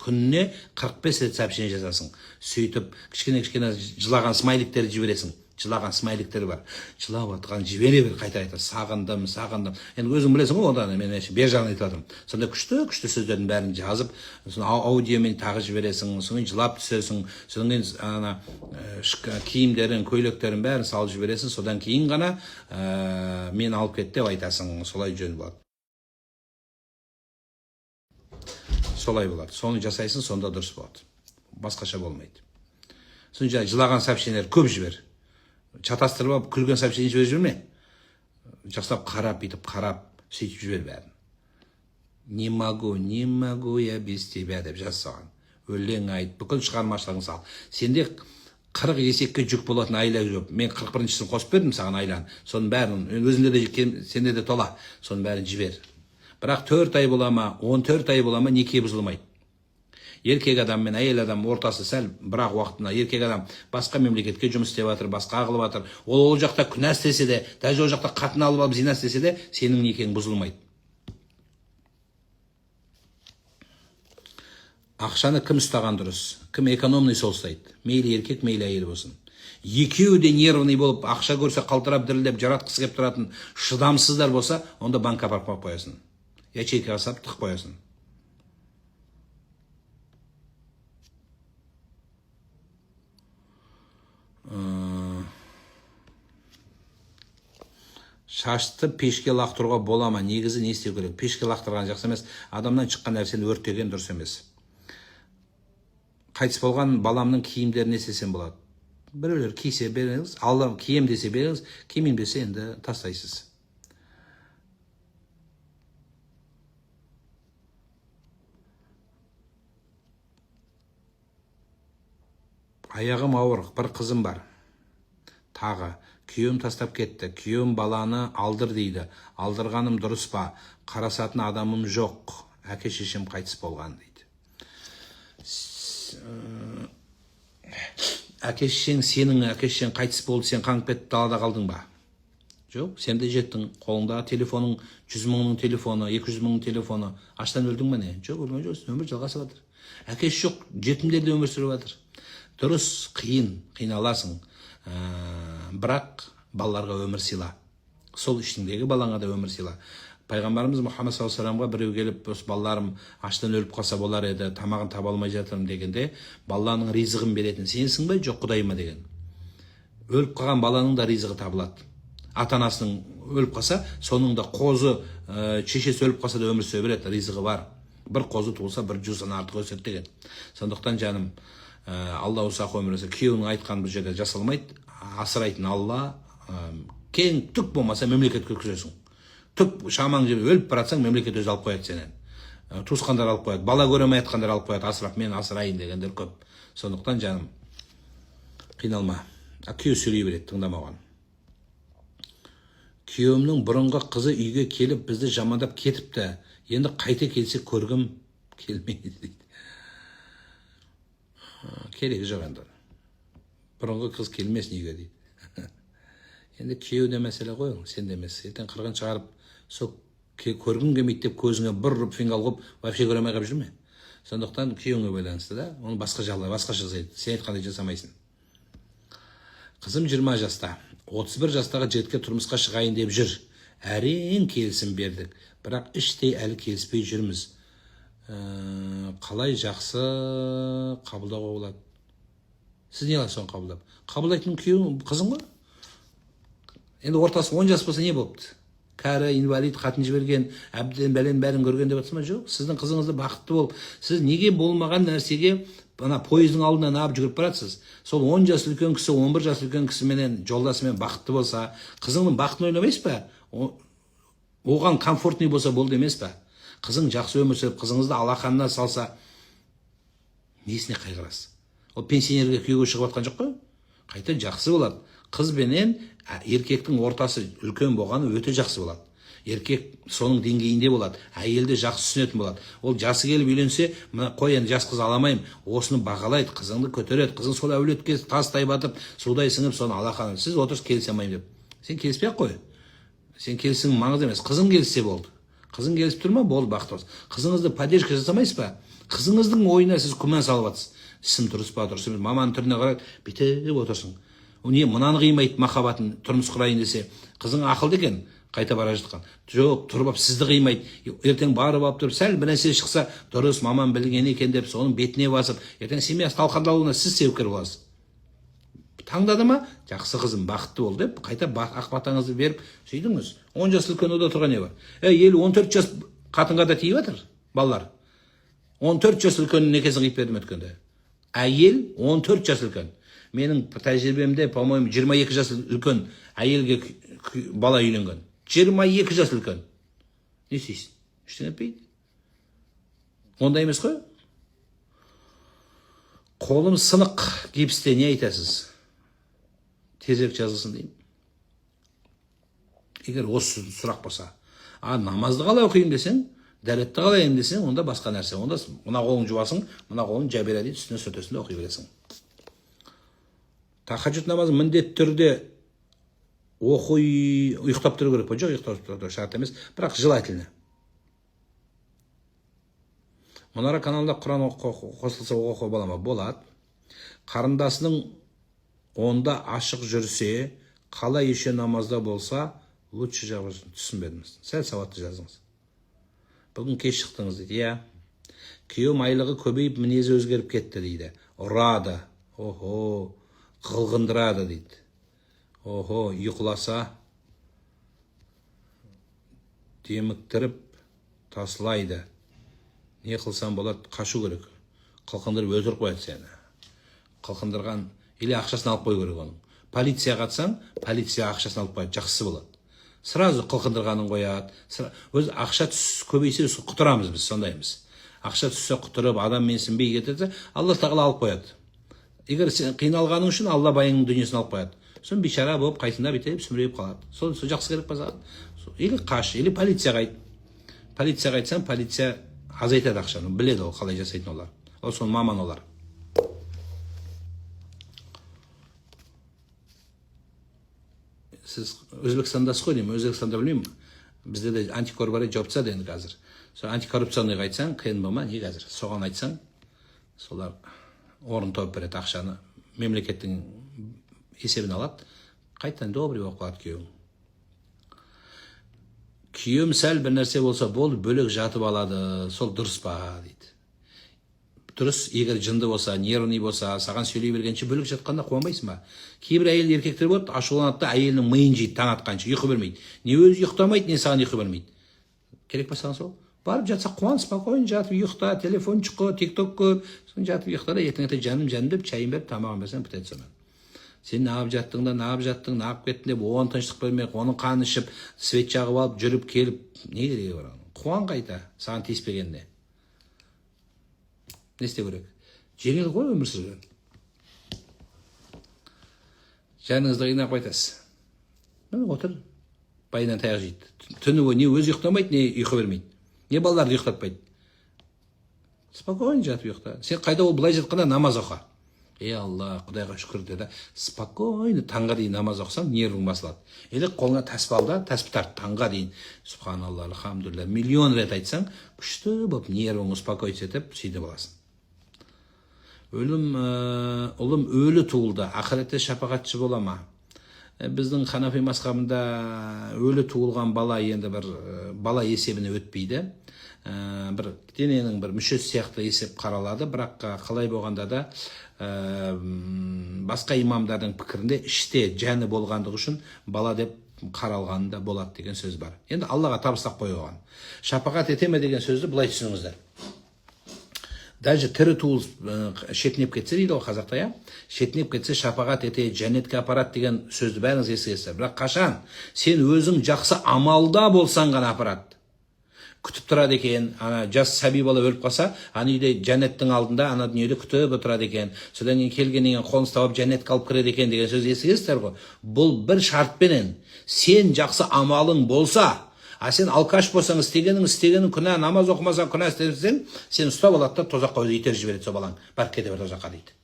Күніне 45 рет сообщение жазасың. Сөйтіп, кішкене жылаған смайликтерді жібересің. Жылаған смайликтер бар. Жылап атқан жібере бер, қайта сағындым. Енді өзің білесің ғой, одан мен бер жағын айтып жатырмын. Сонда күшті сөздердің бәрін жазып, аудиомен тағы жібересің, содан жылап түсесің, содан кейін киімдерін, көйлектерін бәрін салып жібересің, содан кейін ғана мен алып кет деп айтасың. Солай жөн болады. Солай болады. Соны жасайсың, сонда дұрыс болады. Басқаша болмайды. Содан жылаған сообщениелер көп жібер. Чатастырып алып, күлген сообщение жіберіп жүрме. Жақсылап қарап, сөйтіп жібер бәрін. Не могу я без тебя деп жаз саған. Өлең айт, бүкіл шығармашылығын сал. Сенде 40 есекке жүк болатын айла жоқ. Мен 41-шісін қосып бердім саған айланы. Соның бәрін, өзінде де, сенде де тола. Соның бәрін жібер. Бірақ 4 ай бола ма, 14 ай бола ма, неке бұзылмайды. Еркек адам мен әйел адам ортасы сәл бірақ уақытына еркек адам басқа мемлекетке жұмыс істеп жатыр, басқа ағылып жатыр. Ол жақта күнә істесе де, даже ол жақта қатын алып зина істесе де, сенің некең бұзылмайды. Ақшаны кім ұстаған дұрыс? Кім экономный сол ұстайды? Мейлі еркек, мейлі әйел болсын. Екеуі де нервный болып, ақша көрсе қалтырап дірілдеп, жаратқысы келіп тұратын шыдамсыздар болса, онда банкқа апарып қоясың. Ячейкаға салып тық қоясың. Шашты пешке лақтыруға бола ма? Негізі не істеу керек? Пешке лақтырған жақсы емес, адамнан шыққан нәрсені өртеген дұрыс емес. Қайтыс болған баламның киімдерін не істесем болады? Біреулер кисе беріңіз, Алла кием десе беріңіз, кимеймін десе енді тастайсыз. Аяғым ауыр, бір қызым бар. Тағы, күйеуім тастап кетті. Күйеуім баланы алдыр дейді. Алдырғаным дұрыс па? Қарасатын адамым жоқ. Әке шешем қайтыс болған дейді. Әке шешең, сенің әке шешең қайтыс болды, сен қаңып кетіп далада қалдың ба? Жоқ, сен де жеттің. Қолыңдағы телефоның 100 мыңның телефоны, 200 мыңның телефоны. Аштан өлдің ба не? Жоқ, өлген жоқсың, өмір жалғасып жатыр. Әкесі жоқ, жетімдер де өмір сүріп жатыр. Дұрыс, қиналасың. Бірақ балаларға өмір сыйла. Сол ішіндегі балаңа да өмір сыйла. Пайғамбарымыз Мұхаммад саллаллаху алейхи біреу келіп, балаларым аштан өліп қалса болар еді, тамағын таба алмай жатырмын дегенде, баланың ризығын беретін сенсің бе, жоқ Құдайыма деген. Өліп қалған баланың да ризығы табылады. Ата-анасының өліп қалса, соның да қозы, шешесі өліп қалса да өмір сүре береді, ризығы бар. Бір қозы туылса, бір жусан артық өседі деген. Сондықтан жаным, Алла ұзақ өмір берсін. Күйеуінің айтқаны бұл жерде жасалмайды. Асырайтын Алла, кең түк болмаса мемлекетке өткізесің. Түк шамаң жеп өліп баратсаң, мемлекет өзі алып қояды сенен. Туысқандар алып қояды, бала көремей айтқандар алып қояды, асырап мен асырайын дегендер көп. Сондықтан жаным, қиналма. Күйеу сөйлей береді, тыңдамаған. Күйеуімнің бұрынғы қызы үйге келіп бізді жамандап кетіпті. Енді қайта келсе көргім келмейді дейді. Керегі жоқ енді. бұрынғы қыз келмес неге дейді. Енді күйеуде мәселе ғой, сенде емес. Ертең қырғын шығарып, сол көргің келмейді деп көзіңе бір ұрып фингал қойып, вообще көре алмай қалып жүрме. Сондықтан күйеуіңе байланысты да, оны басқа жағдай, басқаша жасайды. Сен айтқандай жасамайсың. Қызым 20 жаста, 31 жастағы жігітке тұрмысқа шығайын деп жүр. Әрең келісім бердік, бірақ іштей әлі келіспей жүрміз. Қалай жақсы қабылдауға болады? Сіз не аласыз соны қабылдап? Қабылдайтын күйеуің қызың ғой? Енді ортасы 10 жас болса не болыпты? Кәрі, инвалид, қатын жіберген, әбден бәрін көрген деп жатсыз ба? Жоқ. Сіздің қызыңызды бақытты болып, сіз неге болмаған нәрсеге ана пойыздың алдынан алып жүгіріп барасыз? Сол 10 жас үлкен кісі, 11 жас үлкен кісіменен, жолдасымен бақытты болса, қызыңның бақытын ойламайсыз ба? Оған комфортный болса болды емес па? Қызың жақсы өмір сүріп, қызыңызды алақанына салса, несіне қайғырасыз? Ол пенсионерге күйеуге шығып жатқан жоқ қой? Қайта жақсы болады. Қыз бенен еркектің ортасы үлкен болғаны өте жақсы болады. Еркек соның деңгейінде болады, әйелді жақсы түсінетін болады. Ол жасы келіп үйленсе, қой енді жас қыз аламаймын, осыны бағалайды, қызыңды көтереді, қызың сол әулетке тастай батып, судай сіңіп, соны алақаны. Сіз отырсыз келісе алмаймын деп. Сен келіспей-ақ қой. Сен келісің маңызды емес. Қызың келіссе болды. Қызың келісіп тұр ма? Болды, бақытты болсын. Қызыңызды поддержка жасамайсыз ба? Қызыңыздың ойына сіз күмән салып жатсыз. Ісім дұрыс па, дұрыс емес. Маманың түріне қарап, бүйтіп отырсың. Не мынаны қимайды махаббатын, тұрмыс құрайын десе, қызың ақылды екен, қайта бара жатқан. Жоқ, тұрып сізді қимайды. Ертең барып алып тұрып, сәл бір нәрсе шықса, дұрыс мамам білген екен деп, соның бетіне басып, ертең семьясы талқандалуына сіз себепкер боласыз. Таңдады ма? Жақсы қызым, бақытты бол деп, қайта ақ батаңызды беріп, сөйдіңіз. 10 жас үлкен ода тұрған не бар? Ел 14 жас қатынға да тиіп жатыр, балалар. 14 жас үлкеннің некесін қиып бердім өткенде. Әйел 14 жас үлкен. Менің тәжірибемде, по-моему, 22 жас үлкен әйелге бала үйленген. 22 жас үлкен. Не істейсің? Ештеңе етпейді. Ондай емес қой? Қолым сынық гипсте, не айтасыз? Тезірек жазылсын деймін. Егер осы сұрақ болса, намазды қалай оқиын десең, дәретті қалайын десең, онда басқа нәрсе. Онда мына қолың жуасың, мына қолың жабира дейді, үстіне сөтесінде оқи бересің. Тахаджуд намазы міндетті түрде ұйықтап тұру керек па? Жоқ, ұйықтап тұру шарт емес, бірақ желательно. Мұнара каналында Құран қосылса оқуға бола ма? Болады. Қарындасының онда ашық жүрсе, қалай еще намазда болса, лучше жазыңыз, түсінбедіңіз. Сәл сауатты жазыңыз. Бүгін кеш шықтыңыз дейді. Иә. Күйеуім айлығы көбейіп, мінезі өзгеріп кетті дейді. Ұрады. Охо, қылғындырады дейді. Охо, ұйқыласа деміктіріп тасылайды. Не қылсам болады? Қашу керек. Қылқындырып өлтіріп қояды сені. Қылқындырған или ақшасын алып қой керек оның. Полиция қатсаң, полиция ақшасын алып қояды, жақсы болады. Сразу қылқындырғанын қояды. Өз ақша көбейсе құтырамыз біз, сондаймыз. Ақша түссе құтырып, адам менсінбей кетеді, Алла тағала алып қояды. Егер сен қиналғаның үшін Алла байыңның дүниесін алып қояды. Сон бейшара болып, қайтында бетеп, сүмірейіп қалады. Сол жақсы керек па саған? Или қаш, или полицияға айт. Полицияға айтсаң, полиция азайтады ақшаны, біледі ол қалай жасайтын олар. Ол соның маман олар. Сіз Өзбекстандасыз ғой деймін, Өзбекстанда білмеймін. Бізде де антикор бар еді, жауып тастады енді қазір. Сол антикоррупционныйға айтсаң, қиын болма, не қазір? Соған айтсаң, солар орын тауып береді ақшаны, мемлекеттің есебін алады, қайтадан добрый болып қалады күйеуің. Күйеуім сәл бір нәрсе болса болды, бөлек жатып алады, сол дұрыс па дейді. Дұрыс, егер жынды болса, нервный болса, саған сөйлей бергенше бөлек жатқанда қуанбайсың ба? Кейбір әйел еркектер болады, ашуланады да әйелінің миын жейді таң атқанша, ұйқы бермейді. Не өзі ұйықтамайды, не саған ұйқы бермейді. Керек па саған сол? Барып жатса қуан, спокойно жатып ұйықта, телефон шыққы, тикток көр, сон жатып ұйықта да ертең жаным деп чайын беріп тамағын берсең бітеді сонымен. Сен нағып жаттың да, нағып жаттың, нағып кеттің деп, оған тыныштық бермей, оның қанын ішіп, свет жағып алып, жүріп келіп, не керегі бар? Қуан қайта, саған тиіспегенде. Не істеу керек? Жеңіл ғой өмір сүрген. Жаныңызды қинап қайтасыз. Міне отыр, байынан таяқ жейді. Түні бойы не өзі ұйықтамайды, не ұйқы бермейді. Не балаларды ұйықтатпайды. Спокойно жатып ұйықта. Сен қайда ол былай жатқанда намаз оқы. Алла, Құдайға шүкір деді. Спокойно таңға дейін намаз оқысаң, нервің басылады. Или қолыңа тәспі ал да, тәспі тарт таңға дейін. Субханалла, алхамдулилля. Миллион рет айтсаң, күшті болып, нервің успокоиться етіп, сөйтіп аласың. Ұлым өлі туылды, ақыретте шапағатшы бола ма? Біздің Ханафи мазхабында өлі туылған бала енді бір бала есебіне өтпейді. Бір дененің бір мүшесі сияқты есеп қаралады, бірақ қалай болғанда да басқа имамдардың пікірінде іште жәні болғандығы үшін бала деп қаралғанда болады деген сөз бар. Енді Аллаға табыстап қойған. Шапағат ете ме деген сөзді былай түсініңіздер. Даже тірі туыл шетінеп кетсе дейді ол қазақта, я? Шетінеп кетсе шапағат ете, жәнетке апарат деген сөзді бәріңіз естігесіздер. Бірақ қашан сен өзің жақсы амалда болсаң ғана апарат. Күтіп тұрады екен, жас сәби бала өліп қалса, үйде жәнеттің алдында ана дүниеде күтіп отырады екен. Содан кейін келгеннен қолын ұстап жәнетке алып кіреді екен деген сөз естігесіздер ғой. Бұл бір шартпенен сен жақсы амалың болса, сен алкаш болсаң, істегенің күнә, намаз оқымасаң күнә істесең, сен ұстап алады да тозаққа өзі итеріп жібереді сол балаң. Барып кете бер тозаққа дейді.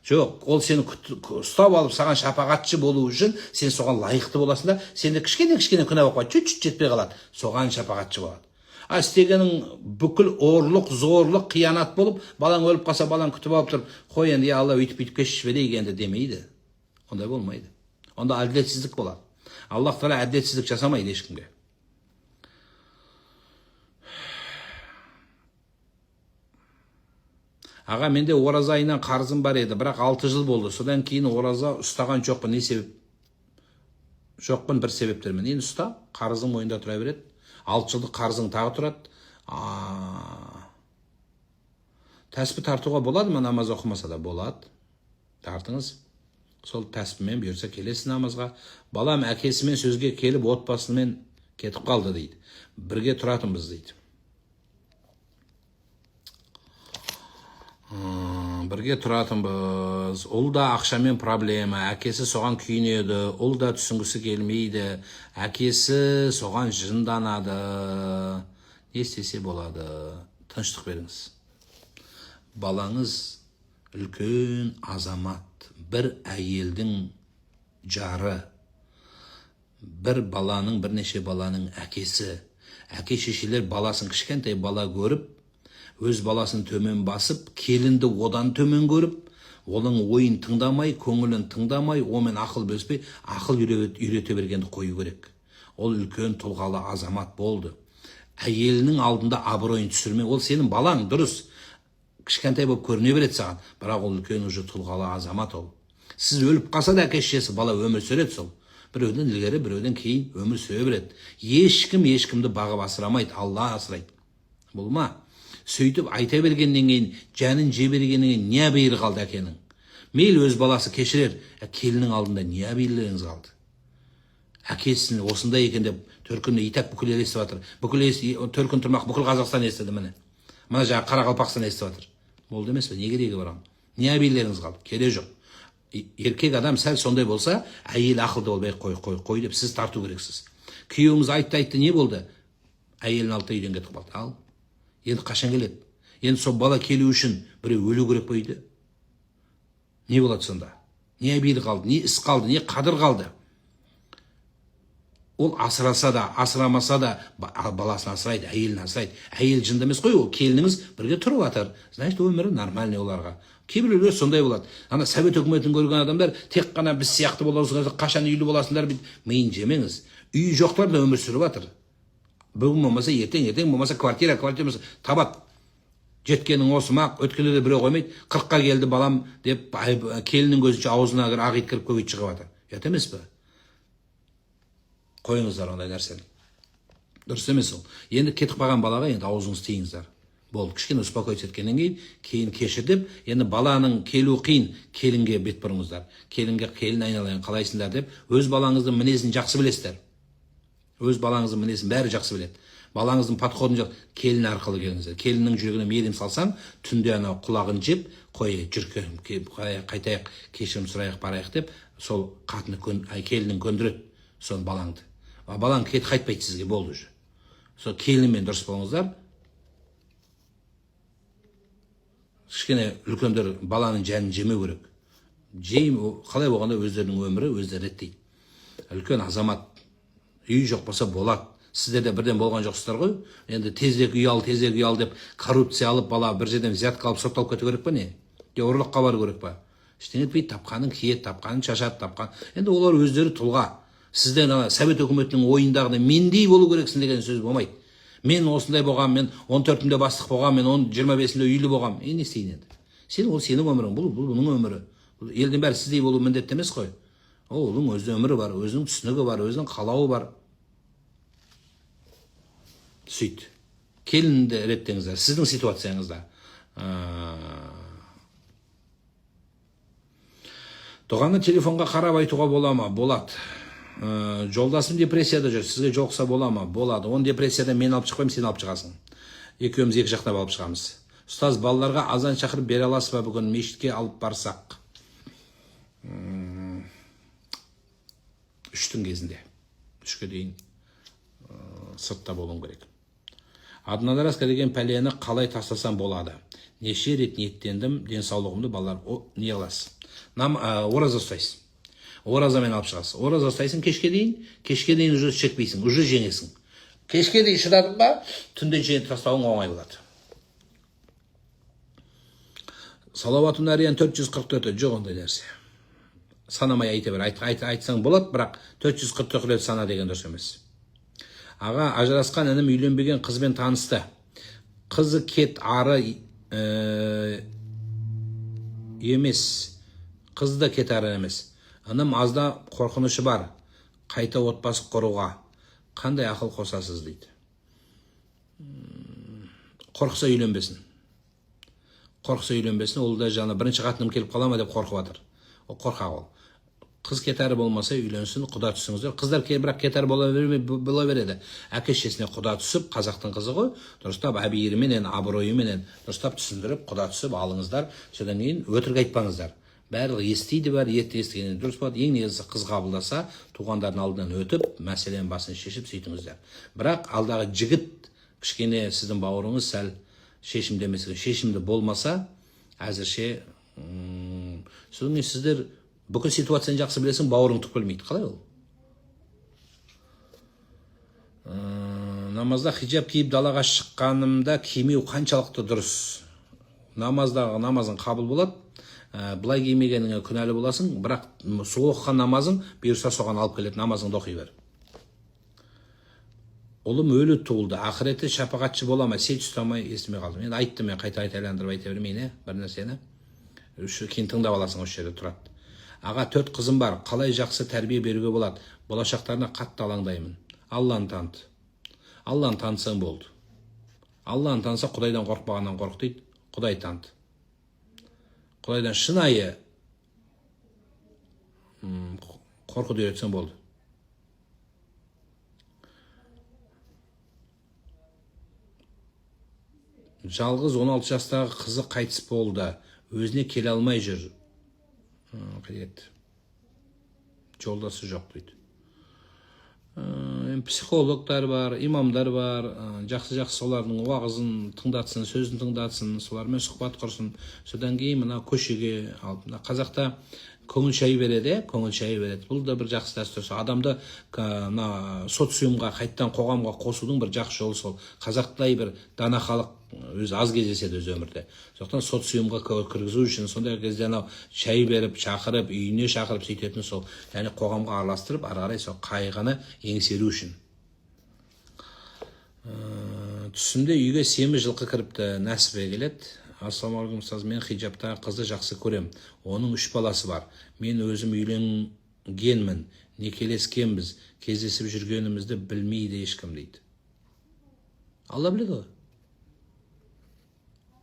Жоқ, ол сені ұстап алып саған шапағатшы болу үшін сен соған лайықты боласың да, сенде кішкене күнә болып қалады, чуть-чуть жетпей қалады. Соған шапағатшы болады. Істегенің бүкіл орлық, зорлық, қиянат болып, балаң өліп қалса, балаң күтіп алып тұр. Қой енді, Алла өйтіп кешіп жіберейік енді демейді. Ондай болмайды. Онда әділетсіздік болады. Аллах Тағала әділетсіздік жасамайды ешкімге. Аға, менде ораза айынан қарызым бар еді, бірақ 6 жыл болды. Содан кейін ораза ұстаған жоқпын. Не себеп? Жоқпын, бір себептермен. Енді ұста, қарызың мойында тұра береді. 6 жылдық қарызың тағы тұрады. Тәспі тартуға болады ма, намаз оқымаса да? Болады. Тартыңыз. Сол тәспімен бұйырса келесі намазға. Балам әкесімен сөзге келіп, отбасымен кетіп қалды дейді. Бірге тұратынбыз дейді. Бірге тұратынбыз. Ұл да ақшамен проблема. Әкесі соған күйінеді. Ұл да түсінгісі келмейді. Әкесі соған жынданады. Не істесе болады? Тыныштық беріңіз. Балаңыз үлкен азамат. Бір әйелдің жары. Бір баланың, бірнеше баланың әкесі. Әке шешелер баласын кішкентай бала көріп, өз баласын төмен басып, келінді одан төмен көріп, оның ойын тыңдамай, көңілін тыңдамай, омен ақыл бөспей, ақыл үйрете бергенді қою керек. Ол үлкен тұлғалы азамат болды. Әйелінің алдында абыройын түсірме. Ол сенің балаң, дұрыс. Кішкентай болып көріне береді саған, бірақ ол үлкен уже тұлғалы азамат ол. Сіз өліп қалса да әке шешесі бала өмір сүреді сол. Біреуден ілгері, біреуден кейін өмір сүре береді. Ешкім ешкімді бағып асырамайды, Алла асырайды. Бұл ма? Сөйтіп айта бергеннен кейін, жәнін жебергеннен кейін не бейір қалды әкенің? Мейл өз баласы кешірер, келінің алдында не бейірлеріңіз қалды? Әкесін осындай екен деп, төркінді итак бүкіл ел естіп жатыр. Төркін тұрмақ бүкіл Қазақстан естіді міне. Мына жаңа Қарақалпақстан естіп жатыр. Болды емес пе? Не керегі бар? Не бейірлеріңіз қалды? Керек жоқ. Еркек адам сәл сондай болса, әйел ақылды болмай қой деп сіз тарту керексіз. Күйеуіміз айтты, не болды? Әйелін алды үйден кетіп қалды. Ал. Енді қашан келеді? Енді сол бала келу үшін біреу өлу керек қойды. Не болады сонда? Не бейіл қалды, не іс қалды, не қадыр қалды? Ол асыраса да, асырамаса да баласын асырайды, әйелін асырайды. Әйел жынды емес қой, ол келініңіз бірге тұрып жатыр. Значит, өмірі нормальный оларға. Кейбіреулер сондай болады. Ана совет үкіметін көрген адамдар тек қана біз сияқты боласыңдар, қашан үйлі боласыңдар, миын жемеңіз. Үйі жоқтар да өмір сүріп жатыр. Бүгін болмаса ертең болмаса квартира болмаса табат. Жеткенің осы ма, өткенде де біреу қоймайды. 40-қа келді балам деп келіннің көзінше аузына ақ ит кіріп көк ит шығып жатыр. Ұят емес пе? Қойыңыздар ондай нәрсені. Дұрыс емес ол. Енді кетіп қалған балаға енді аузыңыз тиіңіздер. Болды, кішкене успокоиться еткеннен кейін кешір деп, енді баланың келу қиын, келінге бет бұрыңыздар. Келін айналайын қалайсыңдар деп, өз балаңыздың мінезін жақсы білесіздер. Өз балаңыздың мінезін бәрі жақсы біледі. Балаңыздың подходын жоқ, келін арқылы келіңіздер. Келіннің жүрегіне мейірім салсаң, түнде анау құлағын жеп, қой жүркем, қайтайық, кешірім сұрайық, барайық деп, сол келінін көндіреді, сол балаңды. Балаң қайтпайды сізге, болды уже. Сол келінмен дұрыс болыңыздар. Кішкене үлкендер баланың жәнін жемеу керек. қалай болғанда өздерінің өмірі өздері реттейді. Үлкен азамат, үй жоқ болса болады. Сіздер де бірден болған жоқсыздар ғой. Енді тезірек үй ал деп коррупция алып, бала бір жерден взятка алып сотталып кету керек па не? Де ұрлыққа бару керек па? Ештеңе етпейді, тапқанын киеді, тапқанын шашады, тапқан. Енді олар өздері тұлға. Сізден Совет өкіметінің ойындағыдай мендей болу керексің деген сөз болмайды. Мен осындай болғам, мен 14-імде бастық болғам, мен 25-інде үйлі болғам. Не істейін енді? Ол сенің өмірің, бұл бұның өмірі. Елдің бәрі сіздей болу міндетті емес қой. Оның өзінің өмірі бар, өзінің түсінігі бар, өзінің қалауы бар. Сөйт. Келінді реттеңіздер, сіздің ситуацияңызда. Дұғаны телефонға қарап айтуға бола ма? Болады. Жолдасым депрессияда жүр, сізге жоқса бола ма? Болады. Он депрессияда мен алып шықпайым, сен алып шығасың. Екеуміз екі жақтап алып шығамыз. Ұстаз, балаларға азан шақырып бере аласыз ба бүгін мешітке алып барсақ? 3-тің кезінде. 3-ке дейін сыртта болуым керек. Аднадараска деген пәлені қалай тастасам болады? Неше рет ниеттендім, денсаулығымды балалар не аласыз? Ораза ұстайсың. Оразамен алып шығасың. Ораза ұстайсың кешке дейін уже шекпейсің, уже жеңесің. Кешке дейін шыдадың ба, түнде жеңіп тастауың оңай болады. Салауатун ариян 444 жоқ ондай нәрсе. Санамай айта бер, айтсаң болады, бірақ 444 рет сана деген дұрыс емес. Аға, ажырасқан інім үйленбеген қызбен танысты. Қызы кет ары емес. Қызы да кет ары емес. Інім азда қорқынышы бар. Қайта отбасы құруға. Қандай ақыл қосасыз дейді. Қорқса үйленбесін. Ол да жаңа бірінші қатыным келіп қала ма деп қорқып жатыр. Ол қорқақ ол. Қыз кетәрі болмаса үйленсін, құда түсіңіздер. Қыздар бірақ кетәрі бола береді. Әке-шешесіне құда түсіп, қазақтың қызы ғой, дұрыстап әбейіріменен, абыройыменен дұрыстап түсіндіріп, құда түсіп алыңыздар. Содан кейін өтірік айтпаңыздар. Барлығы естиді бәрі, естігеннен дұрыс болады. Ең негізі қыз қабылдаса, туғандардың алдынан өтіп, мәселенің басын шешіп сөйтіңіздер. Бірақ алдағы жігіт кішкене сіздің бауырыңыз сәл шешімді болмаса, әзірше содан сіздер бүкіл ситуацияны жақсы білесің, бауырың түк білмейді. Қалай ол? Намазда хиджаб киіп далаға шыққанымда кимеу қаншалықты дұрыс? Намазың қабыл болады. Бұлай кимегеніңе күнәлі боласың, бірақ оқыған намазың бұйырса соған алып келеді, намазыңды оқи бер. Ұлым өлі туылды, ақыреті шапағатшы бола ма? Сет ұстамай естімей қалдым. Енді айттым, мен қайта айландырып айта бермейін, бір нәрсені. Кейін тыңдап аласың осы жерде тұрады. Аға, 4 қызым бар, қалай жақсы тәрбие беруге болады? Болашақтарына қатты алаңдаймын. Алланы таныт. Алланы танысаң болды. Алланы таныса, Құдайдан қорықпағаннан қорық дейді. Құдай таныт. Құдайдан шынайы қорқуды үйретсең болды. Жалғыз 16 жастағы қызы қайтыс болды. Өзіне келе алмай жүр. Жолдасы жоқ дейді. Психологтар бар, имамдар бар, жақсы солардың уағызын тыңдатсын, сөзін тыңдатсын, солармен сұхбат құрсын. Содан кейін мына көшеге алып, қазақта көңіл шайы береді. Бұл да бір жақсы дәстүр. Адамды социумға, қайттан қоғамға қосудың бір жақсы жолы сол. Қазақтай бір дана халық өзі аз кездеседі өз өмірде. Сондықтан социумға кіргізу үшін сондай кезде шай беріп, шақырып, үйіне шақырып сөйтетін сол. Яғни қоғамға араластырып, ары қарай сол қайғыны еңсеру үшін. Түсімде үйге семіз жылқы кіріпті, Нәсібе келеді. Ассалаумағалейкум ұстаз, мен хиджабтағы қызды жақсы көрем. Оның 3 баласы бар. Мен өзім үйленгенмін, некелескенбіз, кездесіп жүргенімізді білмейді ешкім дейді. Алла біледі ғой.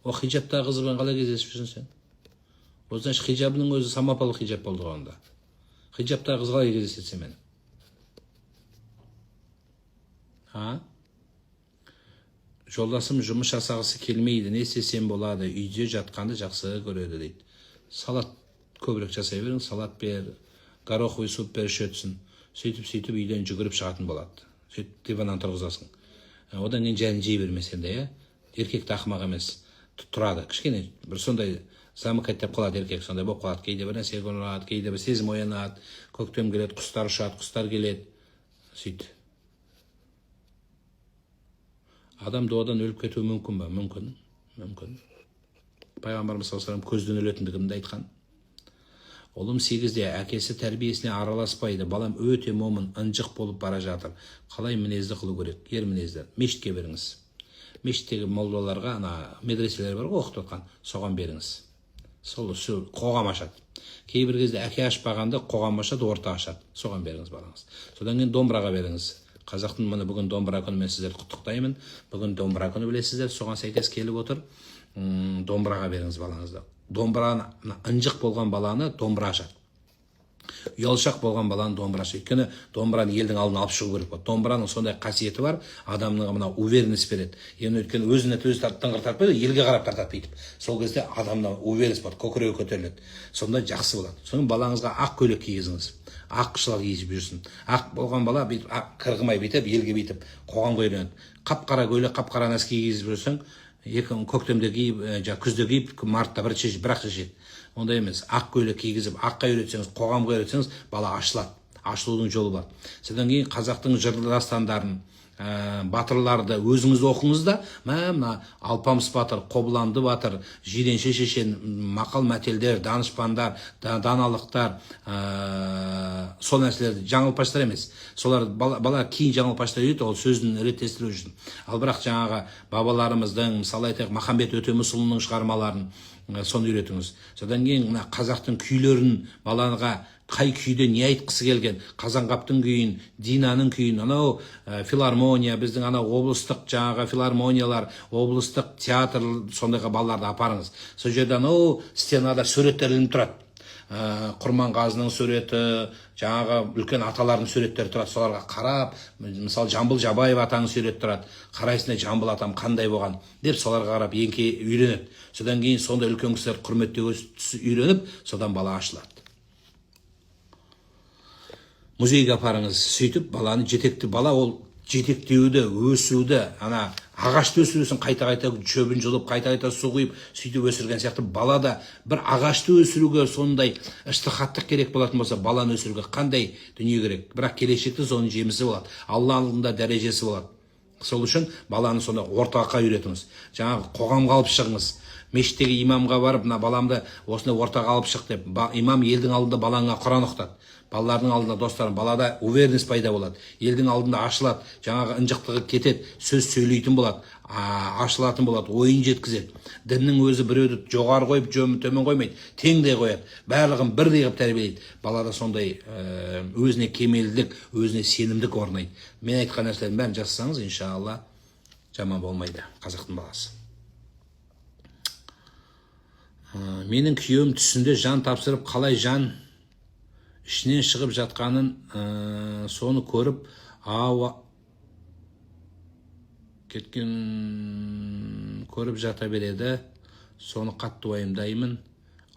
О хиджабтағы қызбен қалай кездесіп жүрсің сен? Осыдан хиджабының өзі самапалы хиджаб болды ғанда. Хиджабтағы қыз қалай кездеседі мен? Жолдасым жұмыс жасағысы келмейді, не істесем болады, үйде жатқанды жақсы көреді дейді. Салат көбірек жасай берің, салат бер, гороховый суп бер ішетсін. Сөйтіп үйден жүгіріп шығатын болады. Сөйтіп диваннан тұрғызасың. Одан кейін жәлін жей бермесен де, еркекті ақымақ емес, тұрады. Кішкене бір сондай замыкать деп қалады еркек, сондай болып қалады. Кейде бір нәрсе көрінеді, кейде бір сезім оянады, көктем келеді, құстар ұшады, құстар келеді. Сөйт. Адам дуадан өліп кетуі мүмкін ба? Мүмкін. Мүмкін. Пайғамбарымыз саллаллаху алейхи көзден өлетіндігімді айтқан. Ұлым 8-де әкесі тәрбиесіне араласпайды. Балам өте момын, ынжық болып бара жатыр. Қалай мінезді қылу керек? Ер мінезді. Мешітке беріңіз. Мешіттегі молдаларға, медреселер бар ғой, оқытып отқан, соған беріңіз. Сол қоғам ашады. Кейбір кезде әке ашпағанда қоғам ашады, орта ашады. Соған беріңіз балаңыз. Содан кейін домбыраға беріңіз. Қазақтың мұны бүгін домбыра күні мен сіздерді құттықтаймын. Бүгін домбыра күні білесіздер, соған сәйкес келіп отыр. Домбыраға беріңіз балаңызды. Домбыраны, ынжық болған баланы домбыра ашады. Ұялшақ болған баланы домбыра ашады. Өйткені домбыраны елдің алдына алып шығу керек болады. Домбыраның сондай қасиеті бар, адамның мына уверенность береді. Енді өйткені өзіне өзі тыңғыр тартпайды, елге қарап тартады бүйтіп. Сол кезде адамда уверенность болады, көкірегі көтеріледі. Сонда жақсы болады. Соның балаңызға ақ көйлек кигізіңіз. Ақ шылақ киіп жүрсін. Ақ болған бала бүйтіп қырғымай бүйтіп, елге бүйтіп қоғамға үйренеді. Қап-қара көйлек, қап-қара нәски кигізіп жүрсең, көктемде киіп, күзде киіп, мартта бір шешеді. Ондай емес. Ақ көйлек кигізіп, аққа үйретсеңіз, қоғамға үйретсеңіз, бала ашылады. Ашылудың жолы бар. Содан кейін қазақтың жырлы дастандарын, батырларды өзіңіз оқыңыз да, мына Алпамыс батыр, Қобыланды батыр, Жиренше шешен, мақал мәтелдер, данышпандар, даналықтар, сол нәрселерді жаңылпаштар емес. Солар бала кейін жаңылпаштар үйрет, ол сөзін реттестіру үшін. Ал бірақ жаңағы бабаларымыздың, мысалы айтайық, Махамбет Өтемісұлының шығармаларын соны үйретіңіз. Содан кейін қазақтың күйлерін балаға қай күйде не айтқысы келген, Қазанғаптың күйін, Динаның күйін, анау филармония, біздің анау облыстық жаңағы филармониялар, облыстық театр, сондайға балаларды апарыңыз. Сол жерде анау стенада суреттер ілініп тұрады. Құрманғазының суреті, жаңағы үлкен аталардың суреттері тұрады. Соларға қарап, мысалы Жамбыл Жабаев атаның суреті тұрады. Қарайсында Жамбыл атам қандай болған деп соларға қарап енке үйренеді. Содан кейін сондай үлкен кісілер құрметтеуге үйреніп, содан бала ашылады. Музейге апарыңыз, сөйтіп баланы жетекті, бала ол жетектеуді, өсуді, ағашты өсіресің, қайта-қайта шөбін жұлып, қайта-қайта су құйып, сөйтіп өсірген сияқты балада бір ағашты өсіруге сондай ыштихаттық керек болатын болса, баланы өсіруге қандай дүние керек. Бірақ келешекте соның жемісі болады, Алла алдында дәрежесі болады. Сол үшін баланы сонда ортаға үйретіңіз. Жаңағы қоғамға алып шығыңыз. Мешіттегі имамға барып, баламды осындай ортаға алып шық деп, имам елдің алдында балаңа Құран оқытады. Балалардың алдында достарым, балада уверенность пайда болады. Елдің алдында ашылады, жаңағы ынжықтығы кетеді, сөз сөйлейтін болады, ашылатын болады, ойын жеткізеді. Діннің өзі біреуді жоғары қойып, төмен қоймайды, теңдей қояды. Барлығын бірдей қылып тәрбиелейді. Балада сондай өзіне кемелдік, өзіне сенімдік орнайды. Мен айтқан нәрселердің бәрін жасасаңыз, иншалла, жаман болмайды қазақтың баласы. Менің күйеуім түсінде жан тапсырып, қалай жан ішінен шығып жатқанын соны көріп, көріп жата береді. Соны қатты уайымдаймын.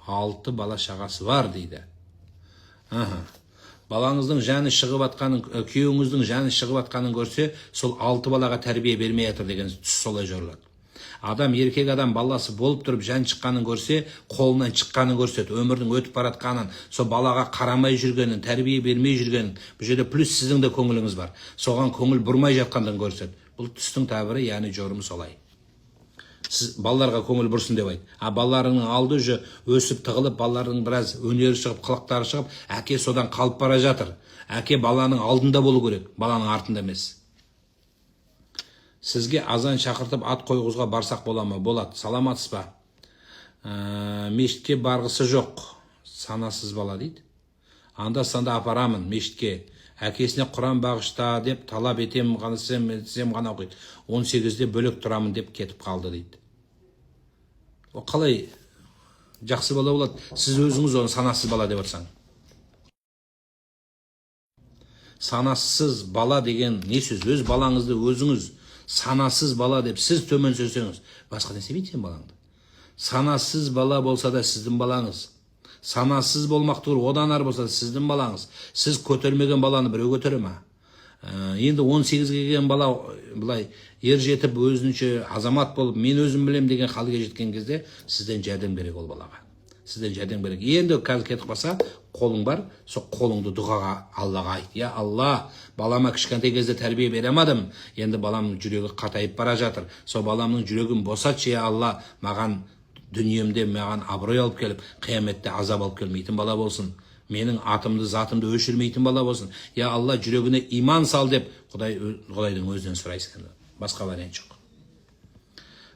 6 бала шағасы бар дейді. Балаңыздың жаны шығып атқанын, күйеуіңіздің жаны шығып атқанын көрсе, сол 6 балаға тәрбие бермей жатыр деген түс солай жорылады. Адам, еркек адам баласы болып тұрып жан шыққанын көрсе, қолынан шыққанын көрсет, өмірдің өтіп баратқанын, сол балаға қарамай жүргенін, тәрбие бермей жүргенін, бұл жерде плюс сіздің де көңіліңіз бар. Соған көңіл бұрмай жатқанын көрсет. Бұл түстің табыры, яғни жорымы солай. Сіз балаларға көңіл бұрсын деп айт. Балаларының алды уже өсіп тығылып, балалардың біраз өнері шығып, қылықтары шығып, әке содан қалып бара жатыр. Әке баланың алдында болу керек, баланың артында емес. Сізге азан шақыртып ат қойғызға барсақ бола ма? Болады. Саламатсыз ба? Мешітке барғысы жоқ. Санасыз бала дейді. Анда-санда апарамын мешітке. Әкесіне Құран бағышта деп талап етем ғана оқиды. 18-де бөлек тұрамын деп кетіп қалды дейді. О қалай жақсы бала болады? Сіз өзіңіз оны санасыз бала деп отырсаң. Санасыз бала деген не сөз? Өз балаңызды өзіңіз санасыз бала деп сіз төмен сөзсеңіз, басқа не істемейді сен балаңды. Санасыз бала болса да сіздің балаңыз. Санасыз болмақ түгіл одан ар болса да сіздің балаңыз. Сіз көтермеген баланы біреу көтере ма? Енді 18-ге келген бала былай ер жетіп өзінше азамат болып, мен өзім білем деген халге жеткен кезде сізден жәрдем керек ол балаға. сізден жәрдем керек. Енді қазір кетіп қалса, қолың бар, сол қолыңды дұғаға Аллаға айт. Я Алла, балама кішкентай кезде тәрбие бере алмадым. Енді баламның жүрегі қатайып бара жатыр. Сол баламның жүрегін босатшы, я Алла, маған дүниемде маған абырой алып келіп, қияметте азап алып келмейтін бала болсын. Менің атымды, затымды өшірмейтін бала болсын. Я Алла, жүрегіне иман сал деп Құдайдың өзінен сұрайсың. Басқа вариант жоқ.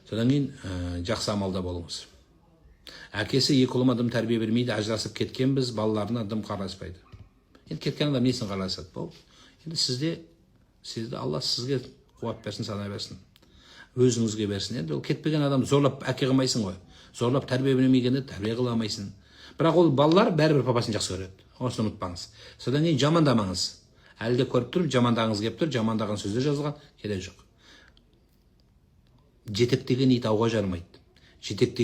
Содан кейін жақсы амалда болыңыз. Әкесі екі ұлым адам тәрбие бермейді, ажырасып кеткенбіз, балаларына дым қараспайды. Енді кеткен адам несін қарасады? Болды. Енді sizde Алла сізге қуат берсін, сана берсін. Өзіңізге берсін. Енді ол кетпеген адам зорлап әке қылмайсың ғой. Зорлап тәрбие бермегенде тәрбие қыламайсың. Бірақ ол балалар бәрібір папасын жақсы көреді. Осыны ұмытпаңыз. Содан кейін жамандамаңыз. Әлі де көріп тұрып, жамандағыңыз келіп тұр, жамандаған сөздер жазылған, керек жоқ. Жетектеген ит ауға жармайды. Жетектеген